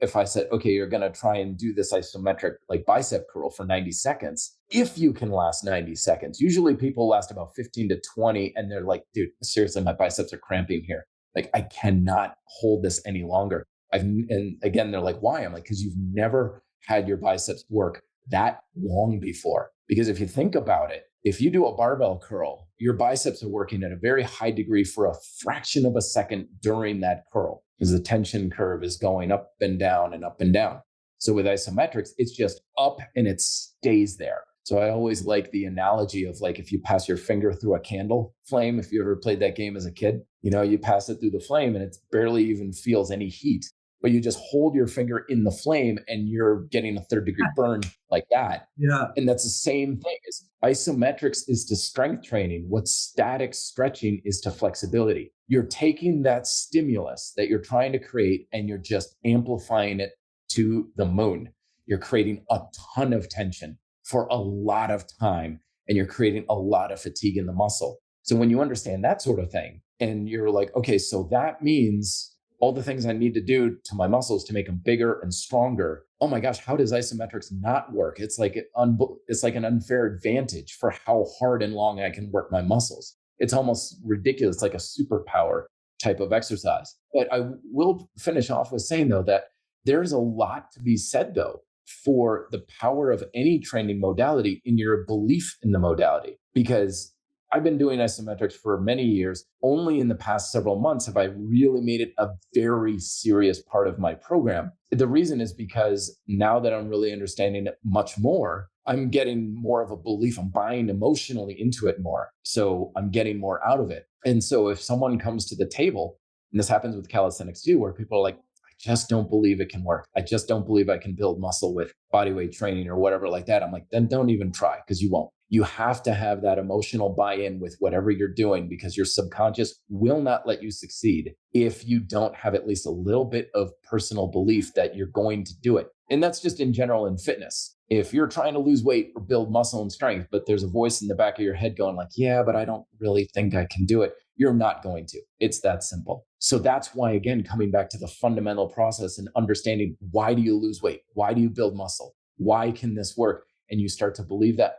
if I said, okay, you're going to try and do this isometric like bicep curl for 90 seconds, if you can last 90 seconds, usually people last about 15 to 20 and they're like, dude, seriously, my biceps are cramping here. Like, I cannot hold this any longer. And again, they're like, why? I'm like, because you've never had your biceps work that long before. Because if you think about it, if you do a barbell curl, your biceps are working at a very high degree for a fraction of a second during that curl, because the tension curve is going up and down and up and down. So with isometrics, it's just up and it stays there. So I always like the analogy of like, if you pass your finger through a candle flame, if you ever played that game as a kid, you pass it through the flame and it barely even feels any heat, but you just hold your finger in the flame and you're getting a third degree burn like that. Yeah. And that's the same thing. As isometrics is to strength training. What static stretching is to flexibility. You're taking that stimulus that you're trying to create and you're just amplifying it to the moon. You're creating a ton of tension for a lot of time, and you're creating a lot of fatigue in the muscle. So when you understand that sort of thing, and you're like, okay, so that means all the things I need to do to my muscles to make them bigger and stronger. Oh my gosh, how does isometrics not work? It's like an unfair advantage for how hard and long I can work my muscles. It's almost ridiculous, like a superpower type of exercise. But I will finish off with saying, though, that there's a lot to be said, though, for the power of any training modality in your belief in the modality. Because I've been doing isometrics for many years. Only in the past several months have I really made it a very serious part of my program. The reason is because now that I'm really understanding it much more, I'm getting more of a belief. I'm buying emotionally into it more. So I'm getting more out of it. And so if someone comes to the table, and this happens with calisthenics too, where people are like, I just don't believe it can work. I just don't believe I can build muscle with bodyweight training or whatever like that. I'm like, then don't even try, because you won't. You have to have that emotional buy-in with whatever you're doing, because your subconscious will not let you succeed if you don't have at least a little bit of personal belief that you're going to do it. And that's just in general in fitness. If you're trying to lose weight or build muscle and strength, but there's a voice in the back of your head going like, yeah, but I don't really think I can do it. You're not going to. It's that simple. So that's why, again, coming back to the fundamental process and understanding, why do you lose weight? Why do you build muscle? Why can this work? And you start to believe that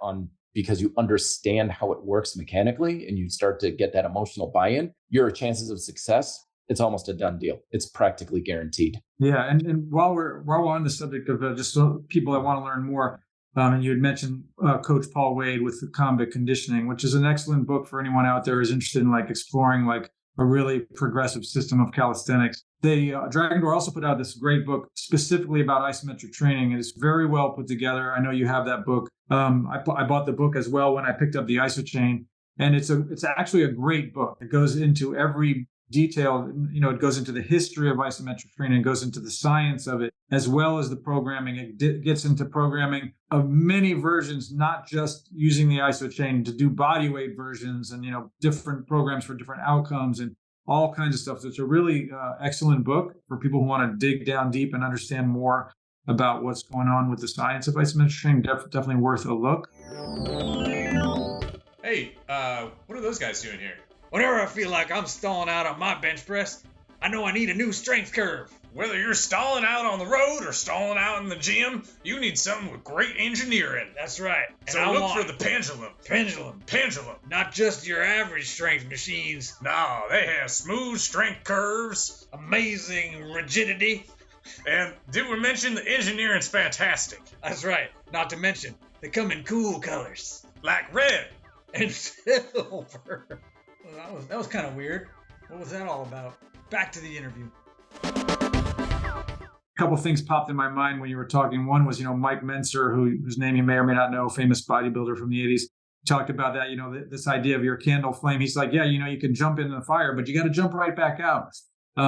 because you understand how it works mechanically, and you start to get that emotional buy-in, your chances of success, it's almost a done deal. It's practically guaranteed. Yeah, and while we're on the subject of just people that want to learn more, and you had mentioned Coach Paul Wade with the Convict Conditioning, which is an excellent book for anyone out there who's interested in like exploring like a really progressive system of calisthenics. They Dragon Door also put out this great book specifically about isometric training, and it's very well put together. I know you have that book. I bought the book as well when I picked up the Iso Chain, and it's actually a great book. It goes into every detail. It goes into the history of isometric training, it goes into the science of it, as well as the programming. It gets into programming of many versions, not just using the Iso Chain, to do body weight versions and, different programs for different outcomes and all kinds of stuff. So it's a really excellent book for people who want to dig down deep and understand more about what's going on with the science of isometric training. Definitely worth a look. Hey, what are those guys doing here? Whenever I feel like I'm stalling out on my bench press, I know I need a new strength curve. Whether you're stalling out on the road or stalling out in the gym, you need something with great engineering. That's right. And So look for the pendulum. Pendulum. Not just your average strength machines. No, they have smooth strength curves. Amazing rigidity. And did we mention the engineering's fantastic? That's right. Not to mention, they come in cool colors. Like red. And silver. Well, that was kind of weird. What was that all about? Back to the interview. A couple things popped in my mind when you were talking. One was, Mike Menser, whose name you may or may not know, famous bodybuilder from the 80s, talked about that, this idea of your candle flame. He's like, yeah, you can jump in the fire, but you got to jump right back out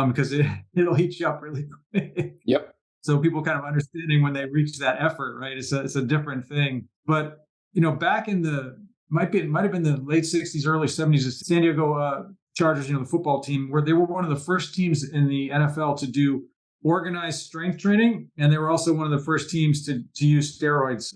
because it'll heat you up really quick. Yep. So people kind of understanding when they reach that effort, right? It's a different thing. But, back in might have been the late 60s, early 70s, the San Diego Chargers, the football team, where they were one of the first teams in the NFL to do organized strength training. And they were also one of the first teams to use steroids,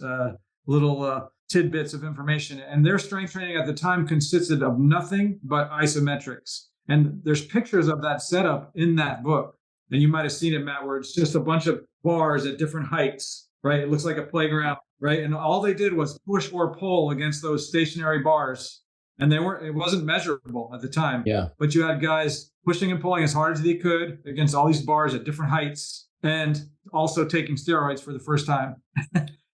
little tidbits of information. And their strength training at the time consisted of nothing but isometrics. And there's pictures of that setup in that book. And you might have seen it, Matt, where it's just a bunch of bars at different heights, right? It looks like a playground, right? And all they did was push or pull against those stationary bars. And it wasn't measurable at the time. Yeah. But you had guys pushing and pulling as hard as they could against all these bars at different heights, and also taking steroids for the first time.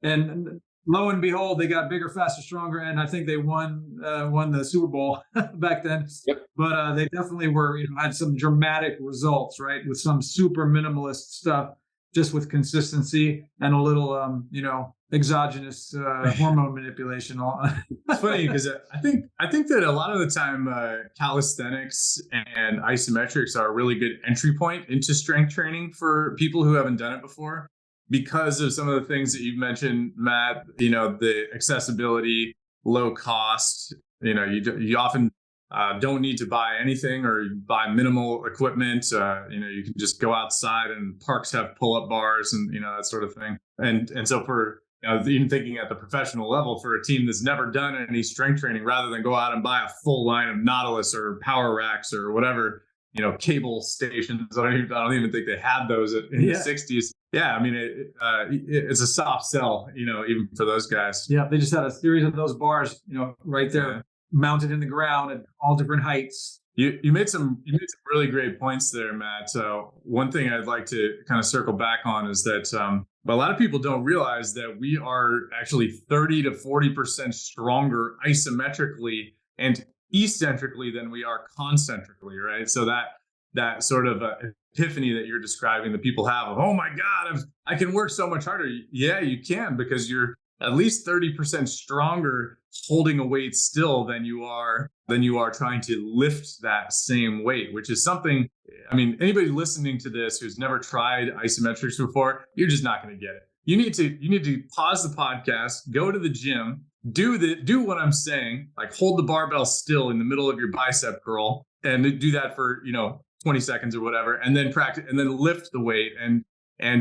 And lo and behold, they got bigger, faster, stronger, and I think they won the Super Bowl back then. Yep. But they definitely were had some dramatic results, right, with some super minimalist stuff, just with consistency and a little exogenous hormone manipulation. It's funny because I think that a lot of the time calisthenics and isometrics are a really good entry point into strength training for people who haven't done it before, because of some of the things that you've mentioned, Matt. The accessibility, low cost. You often don't need to buy anything or buy minimal equipment. You can just go outside, and parks have pull-up bars and that sort of thing. And so for even thinking at the professional level, for a team that's never done any strength training, rather than go out and buy a full line of Nautilus or power racks or whatever, cable stations. I don't even think they had those in the 60s. Yeah, I mean, it's a soft sell, even for those guys. Yeah, they just had a series of those bars, right there, mounted in the ground at all different heights. You made some really great points there, Matt. So one thing I'd like to kind of circle back on is that a lot of people don't realize that we are actually 30 to 40% stronger isometrically and eccentrically than we are concentrically, right? So that sort of epiphany that you're describing that people have of, oh my God, I can work so much harder. Yeah, you can, because you're at least 30% stronger holding a weight still than you are trying to lift that same weight, which is something, anybody listening to this who's never tried isometrics before, you're just not going to get it. You need to pause the podcast, go to the gym, do what I'm saying, like hold the barbell still in the middle of your bicep curl, and do that for 20 seconds or whatever, and then practice, and then lift the weight, and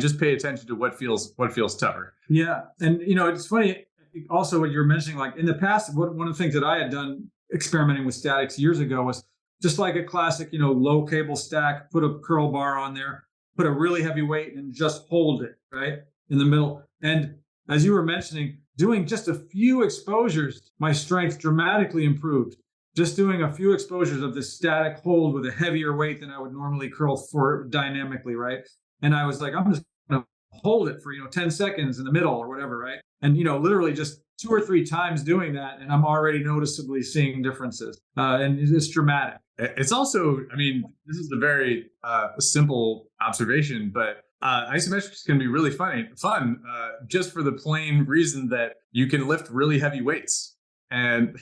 just pay attention to what feels tougher. Yeah, and it's funny also what you were mentioning, like in the past, one of the things that I had done experimenting with statics years ago was just like a classic, low cable stack, put a curl bar on there, put a really heavy weight and just hold it right in the middle. And as you were mentioning, doing just a few exposures, my strength dramatically improved. Just doing a few exposures of this static hold with a heavier weight than I would normally curl for dynamically, right? And I was like, I'm just going to hold it for, 10 seconds in the middle or whatever, right? And, literally just 2 or 3 times doing that, and I'm already noticeably seeing differences. And it's dramatic. It's also, this is a very simple observation, but isometrics can be really fun, just for the plain reason that you can lift really heavy weights, and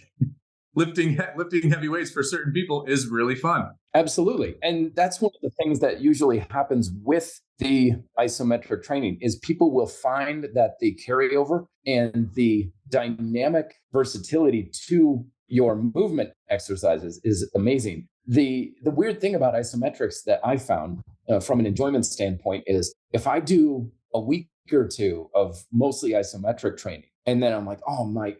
lifting heavy weights for certain people is really fun. Absolutely. And that's one of the things that usually happens with the isometric training is people will find that the carryover and the dynamic versatility to your movement exercises is amazing. The weird thing about isometrics that I found from an enjoyment standpoint is if I do a week or two of mostly isometric training, and then I'm like, oh my,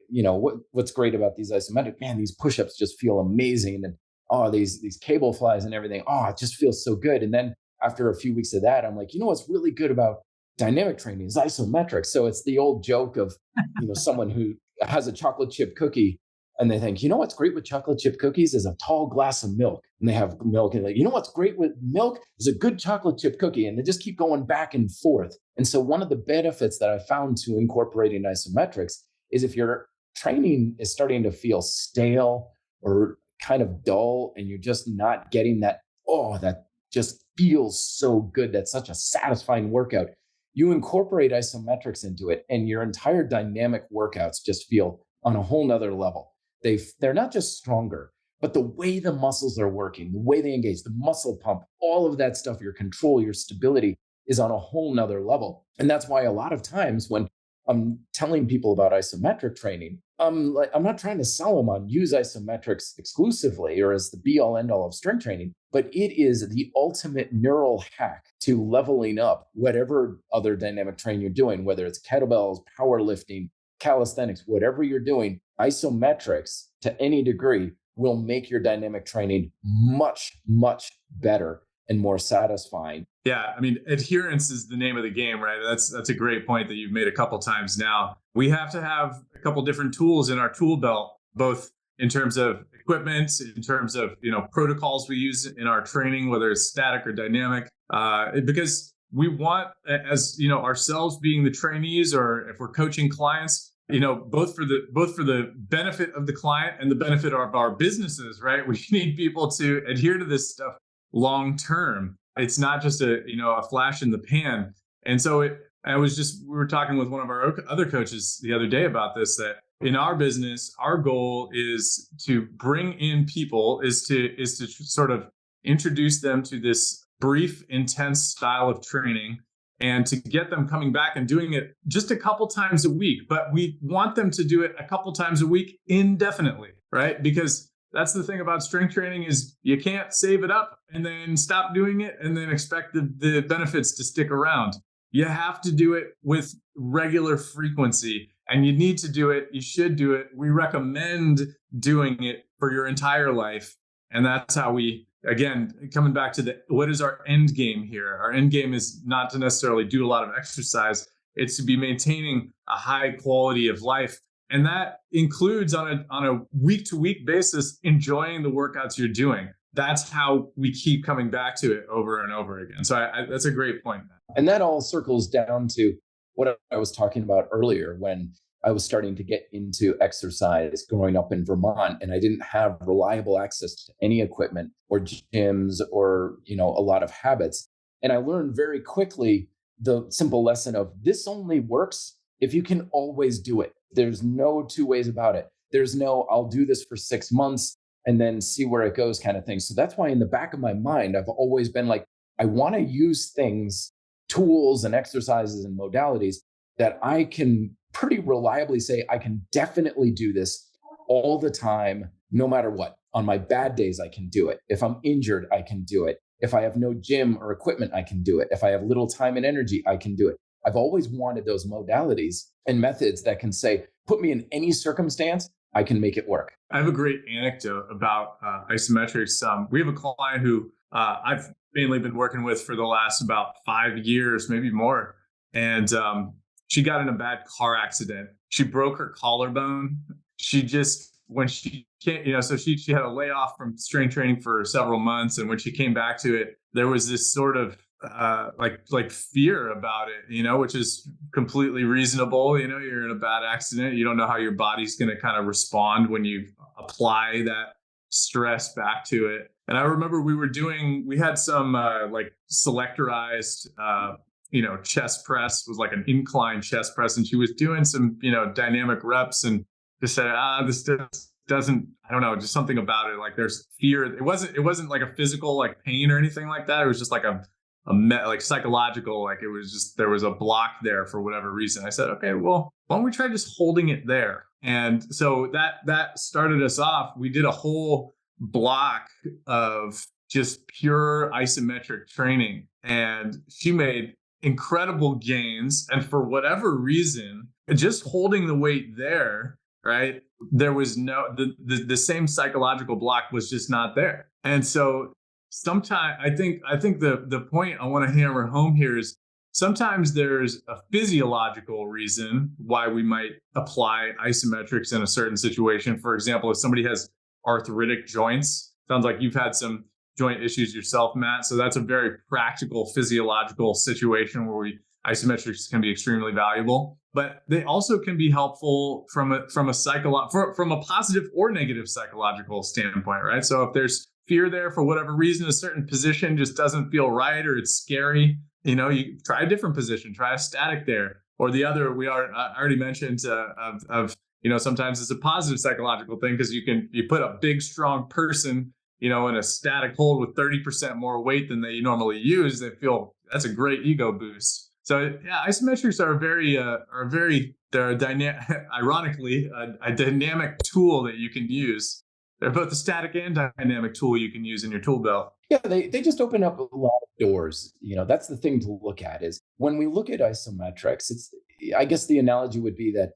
what's great about these isometric, man, these push-ups just feel amazing. And these cable flies and everything. It just feels so good. And then after a few weeks of that, I'm like, what's really good about dynamic training is isometric. So it's the old joke of, someone who has a chocolate chip cookie and they think, what's great with chocolate chip cookies is a tall glass of milk. And they have milk and like, what's great with milk is a good chocolate chip cookie. And they just keep going back and forth. And so one of the benefits that I found to incorporating isometrics is if your training is starting to feel stale or kind of dull and you're just not getting that just feels so good, that's such a satisfying workout, you incorporate isometrics into it and your entire dynamic workouts just feel on a whole nother level. They're not just stronger, but the way the muscles are working, the way they engage, the muscle pump, all of that stuff, your control, your stability is on a whole nother level. And that's why a lot of times when I'm telling people about isometric training, I'm not trying to sell them on use isometrics exclusively or as the be all end all of strength training, but it is the ultimate neural hack to leveling up whatever other dynamic training you're doing, whether it's kettlebells, powerlifting, calisthenics, whatever you're doing. Isometrics to any degree will make your dynamic training much, much better and more satisfying. Yeah, adherence is the name of the game, right? That's a great point that you've made a couple times now. We have to have a couple different tools in our tool belt, both in terms of equipment, in terms of protocols we use in our training, whether it's static or dynamic, because we want, as ourselves being the trainees, or if we're coaching clients, both for the benefit of the client and the benefit of our businesses, right? We need people to adhere to this stuff long term. It's not just a flash in the pan. And so we were talking with one of our other coaches the other day about this, that in our business, our goal is to bring in people, is to sort of introduce them to this brief, intense style of training and to get them coming back and doing it just a couple times a week. But we want them to do it a couple times a week indefinitely, right? Because that's the thing about strength training is you can't save it up and then stop doing it and then expect the benefits to stick around. You have to do it with regular frequency, and you need to do it. You should do it. We recommend doing it for your entire life. And that's how we, again, coming back to what is our end game here? Our end game is not to necessarily do a lot of exercise. It's to be maintaining a high quality of life. And that includes on a week-to-week basis, enjoying the workouts you're doing. That's how we keep coming back to it over and over again. So that's a great point. And that all circles down to what I was talking about earlier when I was starting to get into exercise growing up in Vermont, and I didn't have reliable access to any equipment or gyms or, a lot of habits. And I learned very quickly the simple lesson of this only works if you can always do it. There's no two ways about it. There's no, I'll do this for 6 months and then see where it goes kind of thing. So that's why in the back of my mind, I've always been like, I want to use things, tools and exercises and modalities that I can pretty reliably say, I can definitely do this all the time, no matter what. On my bad days, I can do it. If I'm injured, I can do it. If I have no gym or equipment, I can do it. If I have little time and energy, I can do it. I've always wanted those modalities and methods that can say, put me in any circumstance, I can make it work. I have a great anecdote about isometrics. We have a client who I've mainly been working with for the last about 5 years, maybe more. And she got in a bad car accident. She broke her collarbone. She just, when she can't, so she had a layoff from strength training for several months. And when she came back to it, there was this sort of like fear about it, which is completely reasonable. You're in a bad accident. You don't know how your body's going to kind of respond when you apply that stress back to it. And I remember we had some like selectorized, chest press, was like an incline chest press. And she was doing some, dynamic reps and just said, this doesn't, I don't know, just something about it. Like there's fear. It wasn't like a physical like pain or anything like that. It was just like like psychological, like it was just, there was a block there for whatever reason. I said, okay, well, why don't we try just holding it there? And so that started us off. We did a whole block of just pure isometric training, and she made incredible gains. And for whatever reason, just holding the weight there, right, there was the same psychological block was just not there. And so sometimes I think the point I want to hammer home here is sometimes there's a physiological reason why we might apply isometrics in a certain situation. For example, if somebody has arthritic joints, sounds like you've had some joint issues yourself, Matt. So that's a very practical physiological situation where isometrics can be extremely valuable. But they also can be helpful from a positive or negative psychological standpoint, right? So if there's fear there for whatever reason, a certain position just doesn't feel right or it's scary, you try a different position, try a static there. Or the other, I already mentioned sometimes it's a positive psychological thing because you put a big, strong person, in a static hold with 30% more weight than they normally use. They feel that's a great ego boost. So yeah, isometrics are they're a dynamic, ironically, a dynamic tool that you can use. They're both a static and dynamic tool you can use in your tool belt. Yeah, they just open up a lot of doors. That's the thing to look at is when we look at isometrics, I guess the analogy would be that,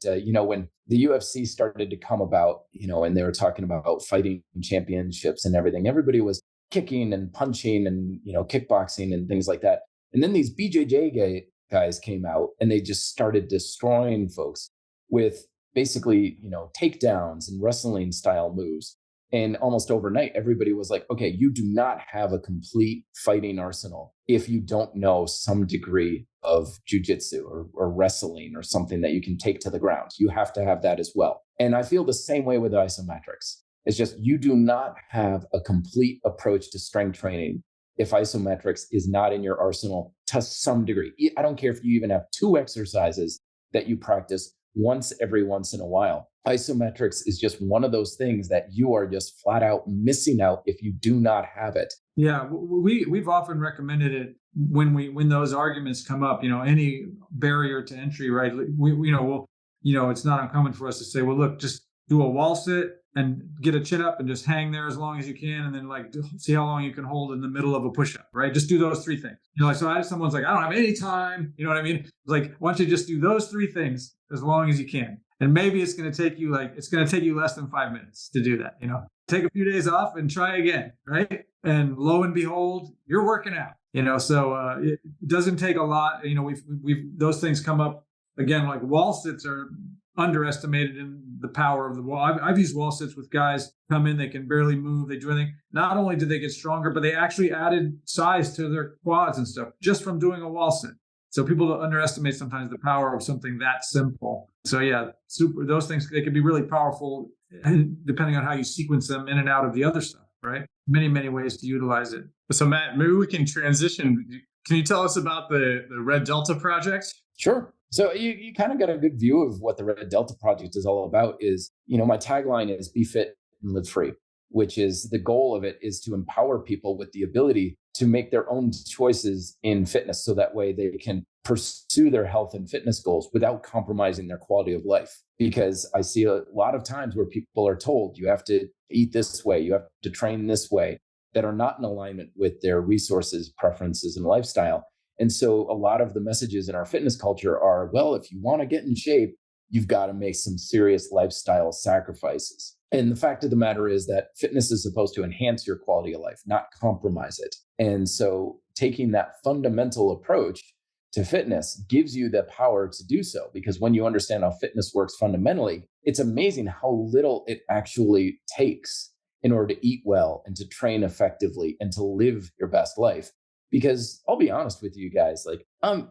when the UFC started to come about, and they were talking about fighting championships and everything, everybody was kicking and punching and, kickboxing and things like that. And then these BJJ guys came out and they just started destroying folks with basically, takedowns and wrestling style moves. And almost overnight, everybody was like, okay, you do not have a complete fighting arsenal if you don't know some degree of jujitsu or wrestling or something that you can take to the ground. You have to have that as well. And I feel the same way with isometrics. It's just you do not have a complete approach to strength training if isometrics is not in your arsenal to some degree. I don't care if you even have 2 exercises that you practice once in a while. Isometrics is just one of those things that you are just flat out missing out if you do not have it. Yeah, we've often recommended it when those arguments come up. Any barrier to entry, right? It's not uncommon for us to say, well, look, just do a wall sit and get a chin up and just hang there as long as you can, and then see how long you can hold in the middle of a push-up, right? Just do those 3 things. Someone's like, I don't have any time. You know what I mean? It's like, why don't you just do those 3 things as long as you can? And maybe it's going to take you less than 5 minutes to do that. Take a few days off and try again, right? And lo and behold, you're working out. So it doesn't take a lot. We've those things come up again. Like wall sits are underestimated in the power of the wall. I've used wall sits with guys come in, they can barely move, they do anything. Not only did they get stronger, but they actually added size to their quads and stuff just from doing a wall sit. So people underestimate sometimes the power of something that simple. So yeah, those things, they can be really powerful depending on how you sequence them in and out of the other stuff, right? Many, many ways to utilize it. So Matt, maybe we can transition. Can you tell us about the Red Delta project? Sure. So you kind of got a good view of what the Red Delta project is all about. Is, my tagline is be fit and live free, which is the goal of it is to empower people with the ability to make their own choices in fitness. So that way they can pursue their health and fitness goals without compromising their quality of life. Because I see a lot of times where people are told you have to eat this way, you have to train this way, that are not in alignment with their resources, preferences, and lifestyle. And so a lot of the messages in our fitness culture are, well, if you want to get in shape, you've got to make some serious lifestyle sacrifices. And the fact of the matter is that fitness is supposed to enhance your quality of life, not compromise it. And so taking that fundamental approach to fitness gives you the power to do so, because when you understand how fitness works fundamentally, it's amazing how little it actually takes in order to eat well and to train effectively and to live your best life. Because I'll be honest with you guys, like, I'm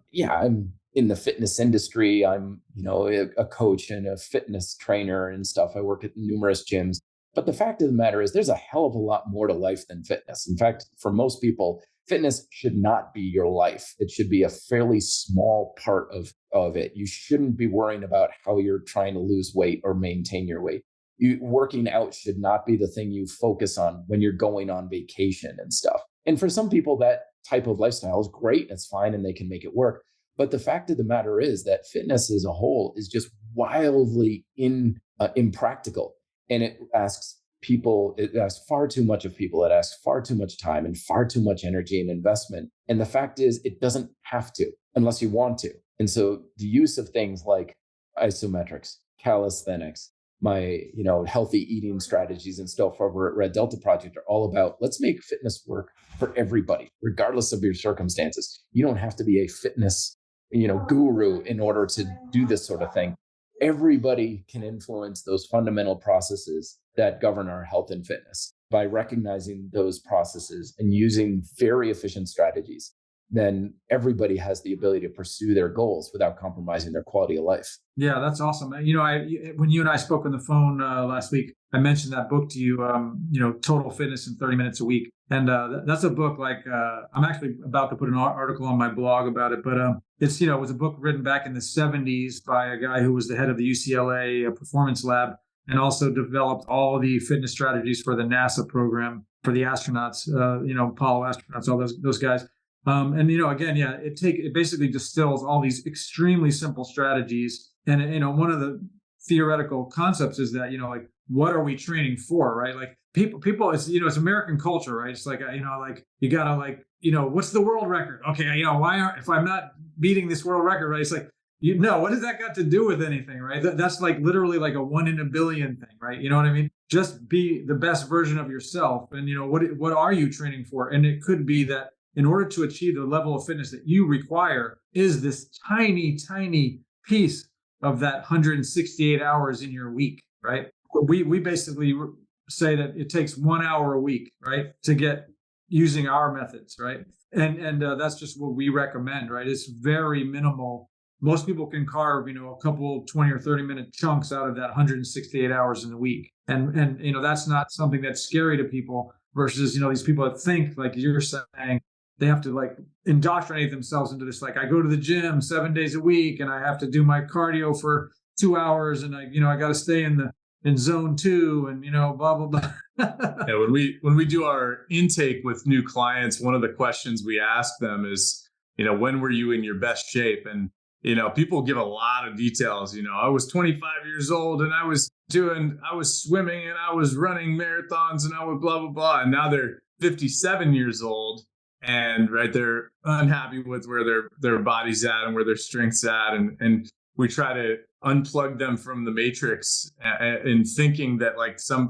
in the fitness industry. I'm, a coach and a fitness trainer and stuff. I work at numerous gyms. But the fact of the matter is there's a hell of a lot more to life than fitness. In fact, for most people, fitness should not be your life. It should be a fairly small part of it. You shouldn't be worrying about how you're trying to lose weight or maintain your weight. Working out should not be the thing you focus on when you're going on vacation and stuff. And for some people, that type of lifestyle is great. It's fine and they can make it work. But the fact of the matter is that fitness as a whole is just wildly impractical. And it asks far too much of people. It asks far too much time and far too much energy and investment. And the fact is, it doesn't have to unless you want to. And so the use of things like isometrics, calisthenics, my healthy eating strategies and stuff over at Red Delta Project are all about, let's make fitness work for everybody, regardless of your circumstances. You don't have to be a fitness guru in order to do this sort of thing. Everybody can influence those fundamental processes that govern our health and fitness. By recognizing those processes and using very efficient strategies, then everybody has the ability to pursue their goals without compromising their quality of life. Yeah, that's awesome. When you and I spoke on the phone last week, I mentioned that book to you, Total Fitness in 30 Minutes a Week. And that's a book I'm actually about to put an article on my blog about it, but it was a book written back in the 70s by a guy who was the head of the UCLA Performance Lab and also developed all the fitness strategies for the NASA program for the astronauts, Apollo astronauts, all those guys. It basically distills all these extremely simple strategies. And, one of the theoretical concepts is that, what are we training for, right? Like people, it's, it's American culture, right? It's like, you gotta what's the world record? Okay. If I'm not beating this world record, right? It's like, what has that got to do with anything, right? That's like literally like a 1 in a billion thing, right? You know what I mean? Just be the best version of yourself. And, what are you training for? And it could be that in order to achieve the level of fitness that you require is this tiny, tiny piece of that 168 hours in your week, right? We basically say that it takes 1 hour a week, right, to get using our methods, right? And that's just what we recommend, right? It's very minimal. Most people can carve, a couple 20 or 30 minute chunks out of that 168 hours in a week. And that's not something that's scary to people versus, these people that think, like you're saying, they have to indoctrinate themselves into this. I go to the gym 7 days a week and I have to do my cardio for 2 hours and I got to stay in zone 2 and, blah, blah, blah. Yeah, when we do our intake with new clients, one of the questions we ask them is, when were you in your best shape? And, people give a lot of details. I was 25 years old and I was swimming and I was running marathons and I was blah, blah, blah. And now they're 57 years old. And they're unhappy with where their body's at and where their strength's at. And we try to unplug them from the matrix in thinking that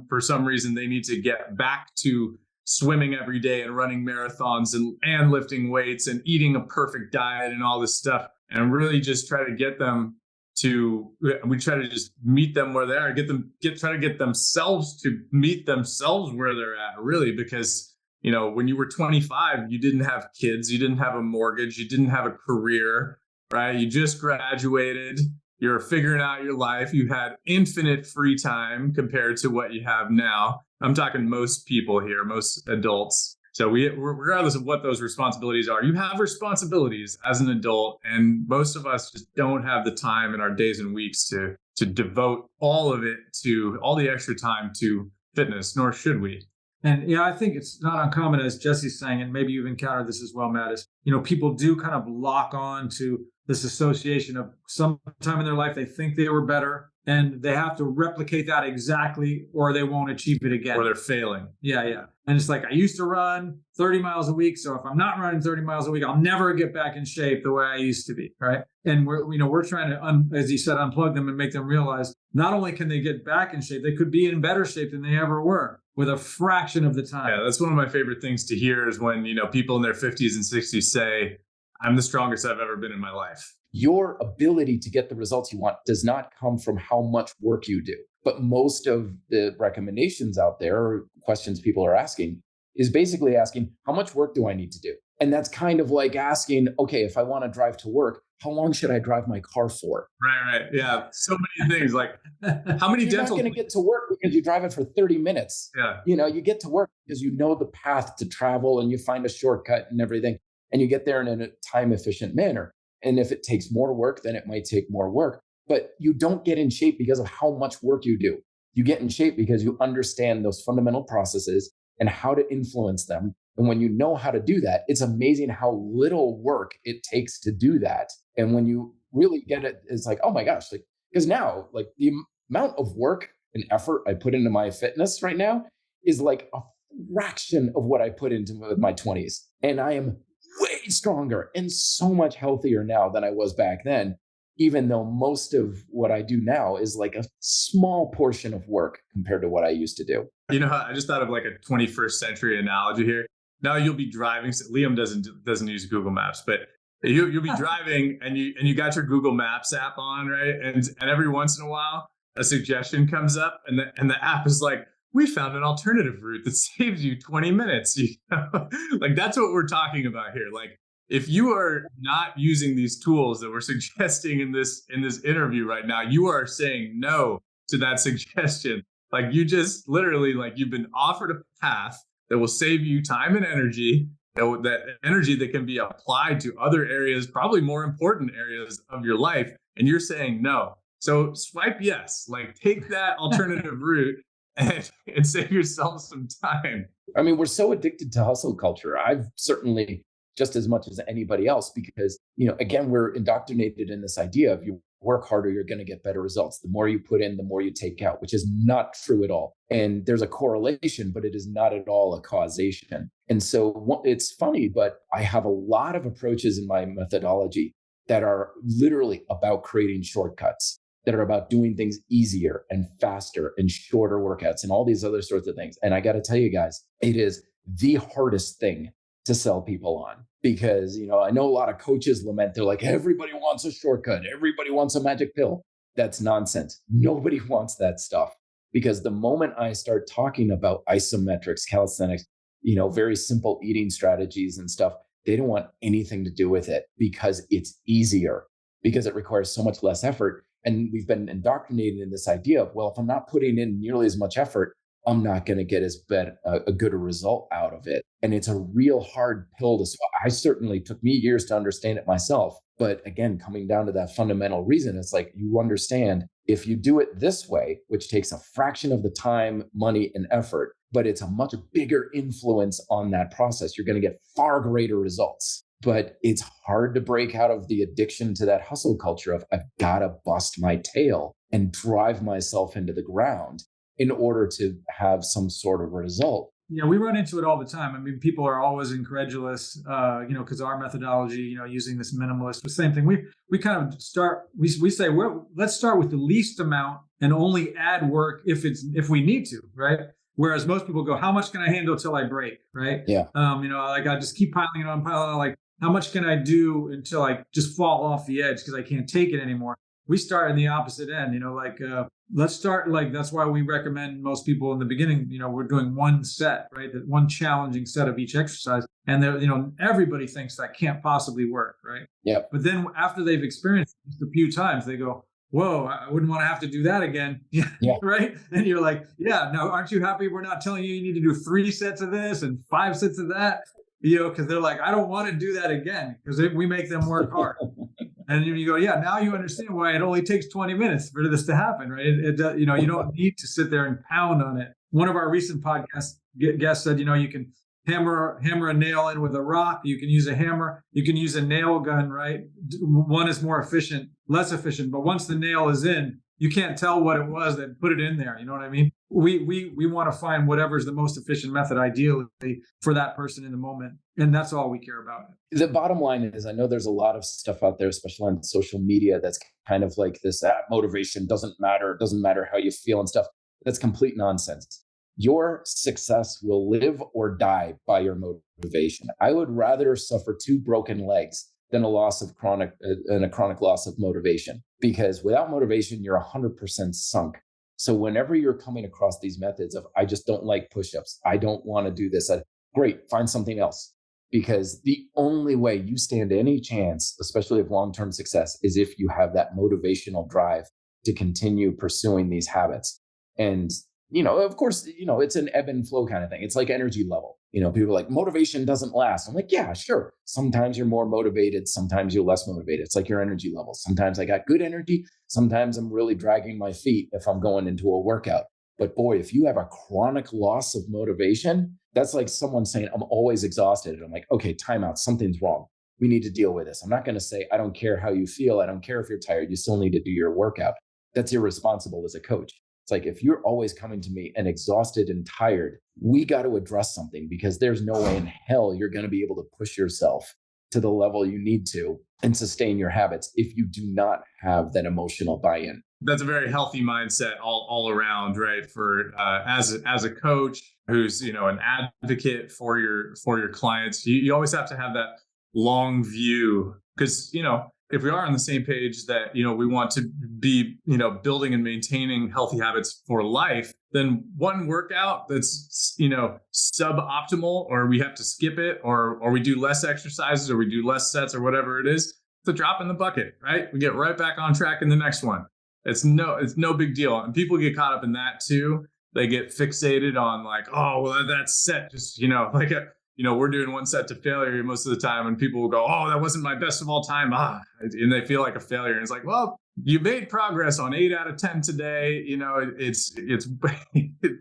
for some reason they need to get back to swimming every day and running marathons and lifting weights and eating a perfect diet and all this stuff. And really just try to get them we try to just meet them where they are, try to get themselves to meet themselves where they're at, really, because when you were 25, you didn't have kids, you didn't have a mortgage, you didn't have a career, right? You just graduated, you're figuring out your life, you had infinite free time compared to what you have now. I'm talking most people here, most adults. So regardless of what those responsibilities are, you have responsibilities as an adult, and most of us just don't have the time in our days and weeks to devote all the extra time to fitness, nor should we. And I think it's not uncommon, as Jesse's saying, and maybe you've encountered this as well, Matt, is, people do kind of lock on to this association of some time in their life they think they were better and they have to replicate that exactly or they won't achieve it again. Or they're failing. Yeah. And it's like, I used to run 30 miles a week. So if I'm not running 30 miles a week, I'll never get back in shape the way I used to be. Right. And we're trying to, as you said, unplug them and make them realize not only can they get back in shape, they could be in better shape than they ever were with a fraction of the time. Yeah, that's one of my favorite things to hear is when, people in their 50s and 60s say, I'm the strongest I've ever been in my life. Your ability to get the results you want does not come from how much work you do. But most of the recommendations out there, or questions people are asking, is basically asking, how much work do I need to do? And that's kind of like asking, okay, if I want to drive to work, how long should I drive my car for? Right. Yeah. So many things like how many You're not going to get to work because you drive it for 30 minutes. Yeah. You get to work because you know the path to travel and you find a shortcut and everything. And you get there in a time efficient manner. And if it takes more work, then it might take more work. But you don't get in shape because of how much work you do. You get in shape because you understand those fundamental processes and how to influence them. And when you know how to do that, it's amazing how little work it takes to do that. And when you really get it, it's like, oh my gosh, because now, the amount of work and effort I put into my fitness right now is like a fraction of what I put into my 20s. And I am way stronger and so much healthier now than I was back then, even though most of what I do now is like a small portion of work compared to what I used to do. I just thought of like a 21st century analogy here. Now you'll be driving. Liam doesn't use Google Maps, but you'll be driving and you got your Google Maps app on, right? And every once in a while, a suggestion comes up, and the app is like, we found an alternative route that saves you 20 minutes. Like that's what we're talking about here. Like if you are not using these tools that we're suggesting in this interview right now, you are saying no to that suggestion. Like you just literally, you've been offered a path that will save you time and energy, that energy that can be applied to other areas, probably more important areas of your life. And you're saying no. So swipe yes, take that alternative route and save yourself some time. I mean, we're so addicted to hustle culture. I've certainly just as much as anybody else because, again, we're indoctrinated in this idea of you work harder, you're going to get better results. The more you put in, the more you take out, which is not true at all. And there's a correlation, but it is not at all a causation. And so it's funny, but I have a lot of approaches in my methodology that are literally about creating shortcuts, that are about doing things easier and faster and shorter workouts and all these other sorts of things. And I got to tell you guys, it is the hardest thing to sell people on because, I know a lot of coaches lament. They're like, everybody wants a shortcut. Everybody wants a magic pill. That's nonsense. Nobody wants that stuff because the moment I start talking about isometrics, calisthenics, very simple eating strategies and stuff, they don't want anything to do with it because it's easier, because it requires so much less effort. And we've been indoctrinated in this idea of, well, if I'm not putting in nearly as much effort, I'm not going to get a good result out of it. And it's a real hard pill to swallow. I certainly took me years to understand it myself. But again, coming down to that fundamental reason, it's like you understand if you do it this way, which takes a fraction of the time, money, and effort, but it's a much bigger influence on that process, you're going to get far greater results. But it's hard to break out of the addiction to that hustle culture of I've got to bust my tail and drive myself into the ground in order to have some sort of result. Yeah, we run into it all the time. I mean, people are always incredulous, because our methodology, using this minimalist, the same thing. We kind of start, we say, let's start with the least amount and only add work if we need to, right? Whereas most people go, how much can I handle till I break, right? Yeah. I just keep piling it on, how much can I do until I just fall off the edge because I can't take it anymore? We start in the opposite end, let's start that's why we recommend most people in the beginning, we're doing one set, right? That one challenging set of each exercise. And everybody thinks that can't possibly work, right? Yeah. But then after they've experienced it a few times, they go, whoa, I wouldn't want to have to do that again. Yeah. Right. And you're like, yeah, now aren't you happy we're not telling you need to do 3 sets of this and 5 sets of that? Because they're like, I don't want to do that again because we make them work hard. And you go, yeah, now you understand why it only takes 20 minutes for this to happen, right? You don't need to sit there and pound on it. One of our recent podcast guests said, you can hammer a nail in with a rock. You can use a hammer. You can use a nail gun, right? One is more efficient, less efficient. But once the nail is in, you can't tell what it was that put it in there. You know what I mean? We want to find whatever's the most efficient method, ideally for that person in the moment, and that's all we care about. The bottom line is, I know there's a lot of stuff out there, especially on social media, that's kind of like this motivation doesn't matter. It doesn't matter how you feel and stuff. That's complete nonsense. Your success will live or die by your motivation. I would rather suffer 2 broken legs than a chronic loss of motivation, because without motivation, you're 100% sunk. So whenever you're coming across these methods of, I just don't like push-ups, I don't want to do this, great, find something else. Because the only way you stand any chance, especially of long-term success, is if you have that motivational drive to continue pursuing these habits. And, of course, it's an ebb and flow kind of thing. It's like energy level. People are like, motivation doesn't last. I'm like, yeah, sure. Sometimes you're more motivated. Sometimes you're less motivated. It's like your energy level. Sometimes I got good energy. Sometimes I'm really dragging my feet if I'm going into a workout. But boy, if you have a chronic loss of motivation, that's like someone saying, I'm always exhausted. And I'm like, okay, time out. Something's wrong. We need to deal with this. I'm not going to say, I don't care how you feel. I don't care if you're tired. You still need to do your workout. That's irresponsible as a coach. It's like, if you're always coming to me and exhausted and tired, we got to address something, because there's no way in hell you're going to be able to push yourself to the level you need to and sustain your habits if you do not have that emotional buy-in. That's a very healthy mindset all around, right? For as a coach who's an advocate for your clients, you always have to have that long view, because if we are on the same page that we want to be building and maintaining healthy habits for life, then one workout that's suboptimal, or we have to skip it, or we do less exercises, or we do less sets, or whatever it is, it's a drop in the bucket, right? We get right back on track in the next one. It's no big deal. And people get caught up in that too. They get fixated on like, oh, well, that's set just, we're doing one set to failure most of the time. And people will go, oh, that wasn't my best of all time. And they feel like a failure. And it's like, well, you made progress on 8 out of 10 today. It's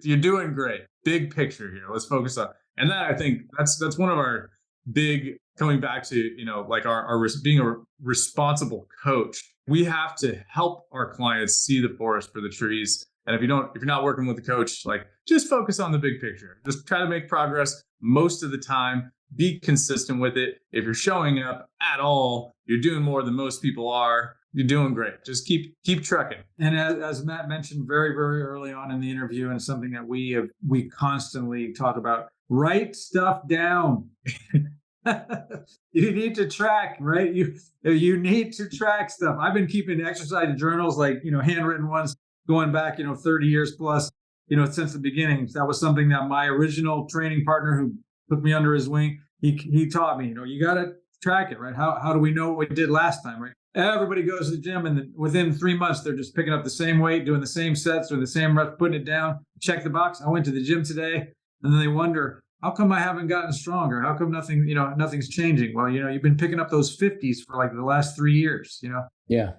you're doing great. Big picture here. Let's focus on. And that, I think that's one of our big, coming back to, like our being a responsible coach. We have to help our clients see the forest for the trees. And if you're not working with a coach, like, just focus on the big picture. Just try to make progress most of the time. Be consistent with it. If you're showing up at all, you're doing more than most people are. You're doing great. Just keep trucking. And as Matt mentioned very, very early on in the interview, and something that we constantly talk about, write stuff down. You need to track, right? You need to track stuff. I've been keeping exercise journals, like, handwritten ones, going back, 30 years plus, since the beginning. That was something that my original training partner, who took me under his wing, he taught me, you got to track it, right? How do we know what we did last time, right? Everybody goes to the gym, and then within 3 months, they're just picking up the same weight, doing the same sets, doing the same reps, putting it down, check the box. I went to the gym today. And then they wonder, how come I haven't gotten stronger? How come nothing's changing? Well, you've been picking up those 50s for like the last 3 years, Yeah.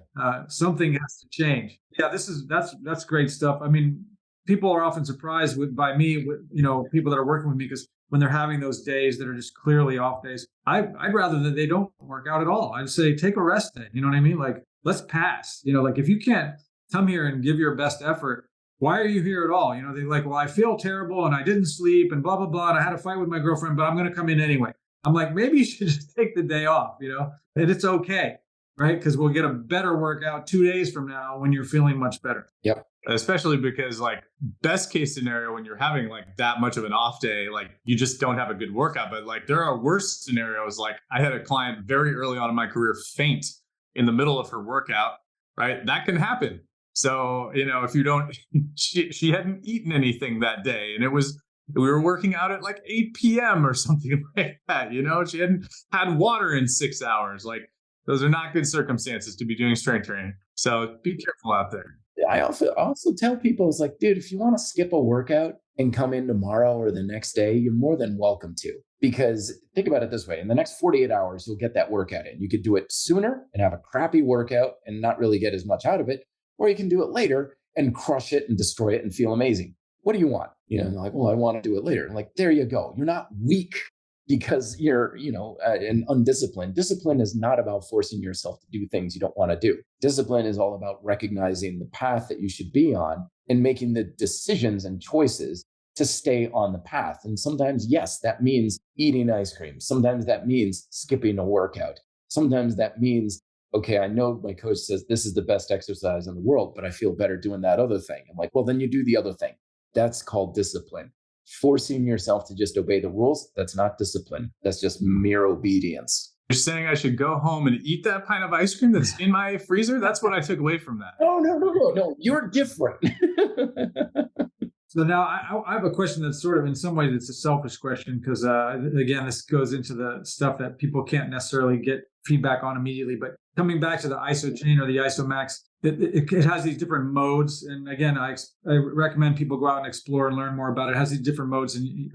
Something has to change. Yeah, that's great stuff. I mean, people are often surprised by me, people that are working with me, because when they're having those days that are just clearly off days, I'd rather that they don't work out at all. I'd say, take a rest day. You know what I mean? Like, let's pass. Like, if you can't come here and give your best effort, why are you here at all? They're like, well, I feel terrible and I didn't sleep and blah, blah, blah. And I had a fight with my girlfriend, but I'm going to come in anyway. I'm like, maybe you should just take the day off, and it's okay, right? Because we'll get a better workout 2 days from now when you're feeling much better. Yep. Especially because, like, best case scenario, when you're having like that much of an off day, like, you just don't have a good workout. But like, there are worse scenarios. Like, I had a client very early on in my career faint in the middle of her workout, right? That can happen. So, if you don't, she hadn't eaten anything that day, and we were working out at like 8 p.m. or something like that. She hadn't had water in 6 hours. Like, those are not good circumstances to be doing strength training. So be careful out there. I also tell people, it's like, dude, if you want to skip a workout and come in tomorrow or the next day, you're more than welcome to. Because think about it this way, in the next 48 hours, you'll get that workout in. You could do it sooner and have a crappy workout and not really get as much out of it. Or you can do it later and crush it and destroy it and feel amazing. What do you want? And they're like, well, I want to do it later. I'm like, there you go. You're not weak. because you're, an undisciplined. Discipline is not about forcing yourself to do things you don't want to do. Discipline is all about recognizing the path that you should be on and making the decisions and choices to stay on the path. And sometimes, yes, that means eating ice cream. Sometimes that means skipping a workout. Sometimes that means, okay, I know my coach says this is the best exercise in the world, but I feel better doing that other thing. I'm like, well, then you do the other thing. That's called discipline. Forcing yourself to just obey the rules, that's not discipline. That's just mere obedience. You're saying I should go home and eat that pint of ice cream that's in my freezer? That's what I took away from that. No. You're different. So now I have a question that's sort of, in some ways, it's a selfish question because, again, this goes into the stuff that people can't necessarily get feedback on immediately. But coming back to the ISO chain or the ISOMAX, it has these different modes. And again, I recommend people go out and explore and learn more about it. It has these different modes. And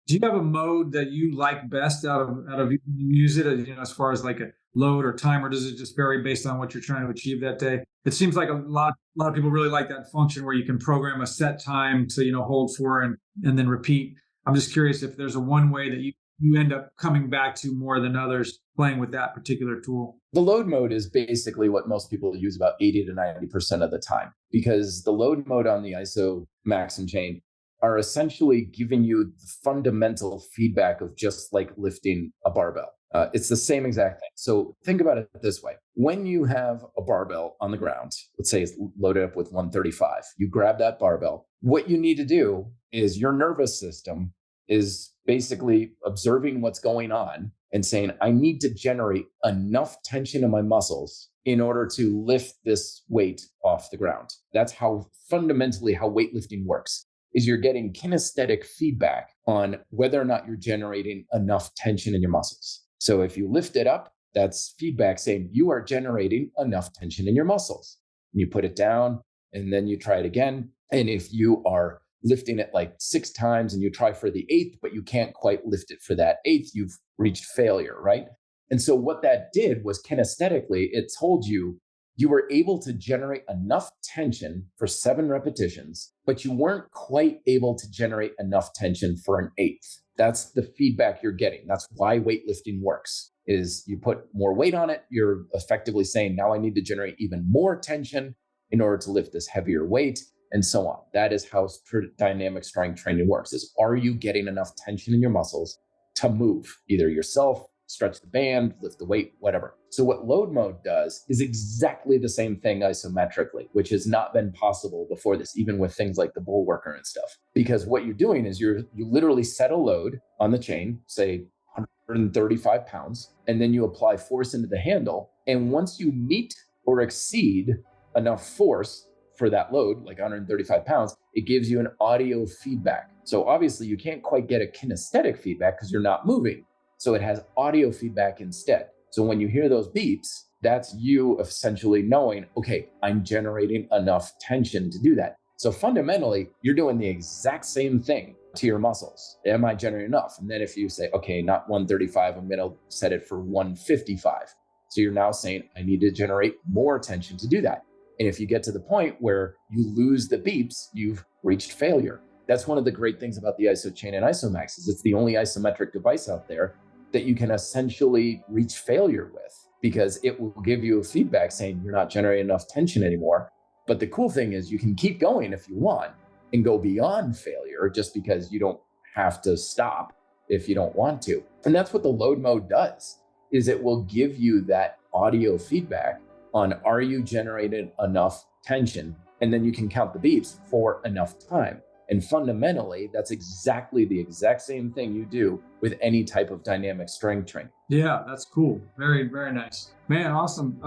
do you have a mode that you like best out of you use it, as far as like a load or time, or does it just vary based on what you're trying to achieve that day? It seems like a lot of people really like that function where you can program a set time to, hold for and then repeat. I'm just curious if there's a one way that you end up coming back to more than others playing with that particular tool. The load mode is basically what most people use about 80 to 90% of the time, because the load mode on the ISO max and chain are essentially giving you the fundamental feedback of just like lifting a barbell. It's the same exact thing. So think about it this way. When you have a barbell on the ground, let's say it's loaded up with 135, you grab that barbell. What you need to do is your nervous system is basically observing what's going on and saying, I need to generate enough tension in my muscles in order to lift this weight off the ground. That's how fundamentally how weightlifting works. Is you're getting kinesthetic feedback on whether or not you're generating enough tension in your muscles. So if you lift it up, that's feedback saying you are generating enough tension in your muscles. And you put it down and then you try it again. And if you are lifting it like 6 times and you try for the 8th, but you can't quite lift it for that 8th, you've reached failure, right? And so what that did was kinesthetically, it told you were able to generate enough tension for 7 repetitions, but you weren't quite able to generate enough tension for an 8th. That's the feedback you're getting. That's why weightlifting works, is you put more weight on it, you're effectively saying, now I need to generate even more tension in order to lift this heavier weight, and so on. That is how dynamic strength training works, is are you getting enough tension in your muscles to move, either yourself, stretch the band, lift the weight, whatever. So what load mode does is exactly the same thing isometrically, which has not been possible before this, even with things like the bull worker and stuff. Because what you're doing is you literally set a load on the chain, say 135 pounds, and then you apply force into the handle. And once you meet or exceed enough force for that load, like 135 pounds, it gives you an audio feedback. So obviously you can't quite get a kinesthetic feedback because you're not moving. So it has audio feedback instead. So when you hear those beeps, that's you essentially knowing, okay, I'm generating enough tension to do that. So fundamentally, you're doing the exact same thing to your muscles. Am I generating enough? And then if you say, okay, not 135, I'm going to set it for 155. So you're now saying, I need to generate more tension to do that. And if you get to the point where you lose the beeps, you've reached failure. That's one of the great things about the ISO chain and ISOMAX is it's the only isometric device out there that you can essentially reach failure with, because it will give you a feedback saying you're not generating enough tension anymore. But the cool thing is you can keep going if you want and go beyond failure, just because you don't have to stop if you don't want to. And that's what the load mode does, is it will give you that audio feedback on, are you generating enough tension? And then you can count the beeps for enough time. And fundamentally, that's exactly the exact same thing you do with any type of dynamic strength training. Yeah, that's cool. Very, very nice. Man, awesome.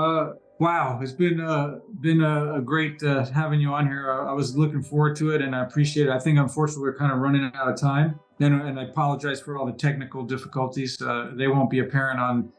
Wow, it's been a great having you on here. I was looking forward to it and I appreciate it. I think unfortunately we're kind of running out of time. And I apologize for all the technical difficulties. They won't be apparent on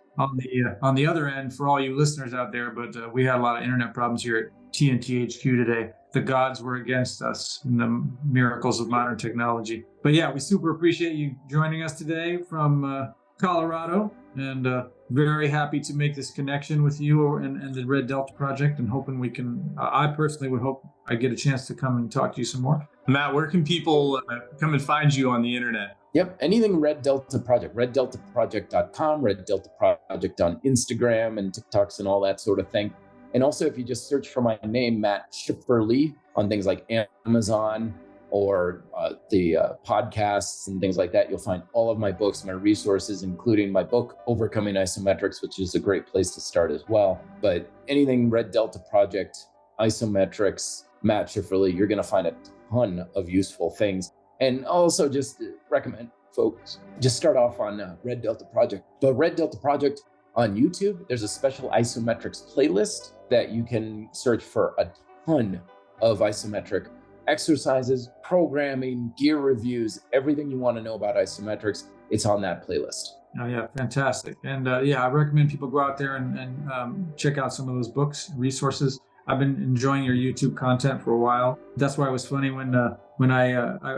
the other end for all you listeners out there, but we had a lot of internet problems here at TNTHQ today. The gods were against us in the miracles of modern technology. But yeah, we super appreciate you joining us today from Colorado, and very happy to make this connection with you and the Red Delta Project, and hoping we can, I personally would hope I get a chance to come and talk to you some more. Matt, where can people come and find you on the internet? Yep, anything Red Delta Project, reddeltaproject.com, Red Delta Project on Instagram and TikToks and all that sort of thing. And also, if you just search for my name, Matt Schifferle, on things like Amazon or the podcasts and things like that, you'll find all of my books, my resources, including my book, Overcoming Isometrics, which is a great place to start as well. But anything Red Delta Project, Isometrics, Matt Schifferle, you're going to find a ton of useful things. And also just recommend folks just start off on Red Delta Project. But Red Delta Project on YouTube, there's a special isometrics playlist that you can search for a ton of isometric exercises, programming, gear reviews, everything you want to know about isometrics. It's on that playlist. Oh yeah, fantastic. And I recommend people go out there and check out some of those books, resources. I've been enjoying your YouTube content for a while. That's why it was funny when I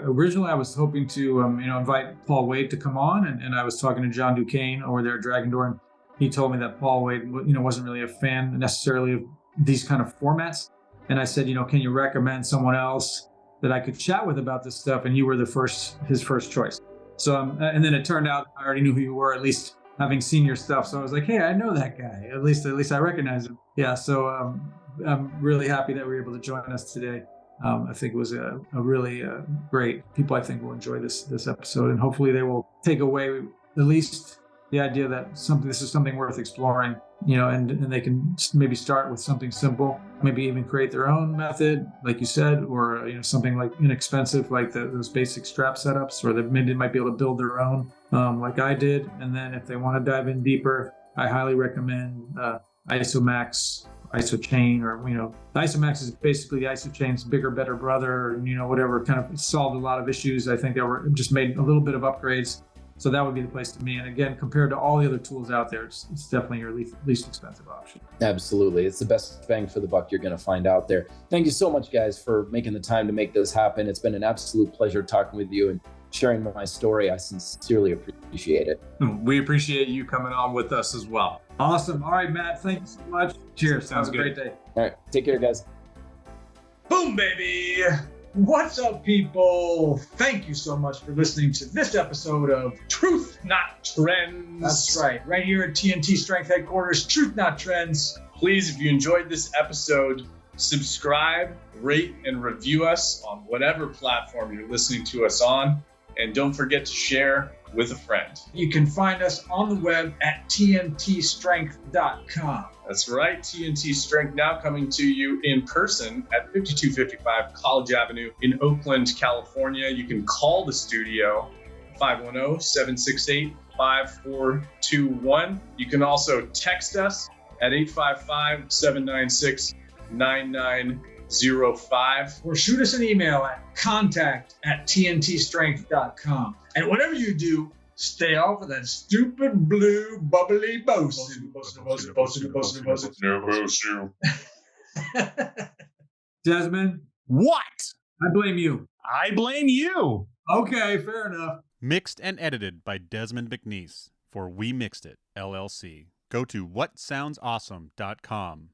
originally I was hoping to invite Paul Wade to come on, and I was talking to John Duquesne over there at Dragon Door, and he told me that Paul Wade wasn't really a fan necessarily of these kind of formats. And I said, can you recommend someone else that I could chat with about this stuff? And you were his first choice. So and then it turned out I already knew who you were, at least having seen your stuff. So I was like, hey, I know that guy. At least I recognize him. Yeah. So I'm really happy that we were able to join us today. I think it was a really great. People I think will enjoy this episode, and hopefully they will take away at least the idea that this is something worth exploring, and they can maybe start with something simple, maybe even create their own method, like you said, or something like inexpensive, like those basic strap setups, or maybe they might be able to build their own, like I did. And then if they want to dive in deeper, I highly recommend Isomax, IsoChain, or the Isomax is basically the IsoChain's bigger, better brother, whatever, kind of solved a lot of issues. I think they were just made a little bit of upgrades. So that would be the place to be. And again, compared to all the other tools out there, it's definitely your least expensive option. Absolutely. It's the best bang for the buck you're going to find out there. Thank you so much, guys, for making the time to make this happen. It's been an absolute pleasure talking with you and sharing my story. I sincerely appreciate it. We appreciate you coming on with us as well. Awesome. All right, Matt, thank you so much. Cheers. Sounds Have a great day. All right. Take care, guys. Boom, baby. What's up, people? Thank you so much for listening to this episode of Truth, not trends. That's right here at TNT Strength Headquarters, Truth Not Trends. Please, if you enjoyed this episode, subscribe, rate, and review us on whatever platform you're listening to us on. And don't forget to share with a friend. You can find us on the web at tntstrength.com. That's right, TNT Strength now coming to you in person at 5255 College Avenue in Oakland, California. You can call the studio 510-768-5421. You can also text us at 855-796-9905. Or shoot us an email at contact@tntstrength.com. And whatever you do, stay off of that stupid blue bubbly bosun. Desmond? What? I blame you. I blame you. Okay, fair enough. Mixed and edited by Desmond McNeese for We Mixed It, LLC. Go to whatsoundsawesome.com.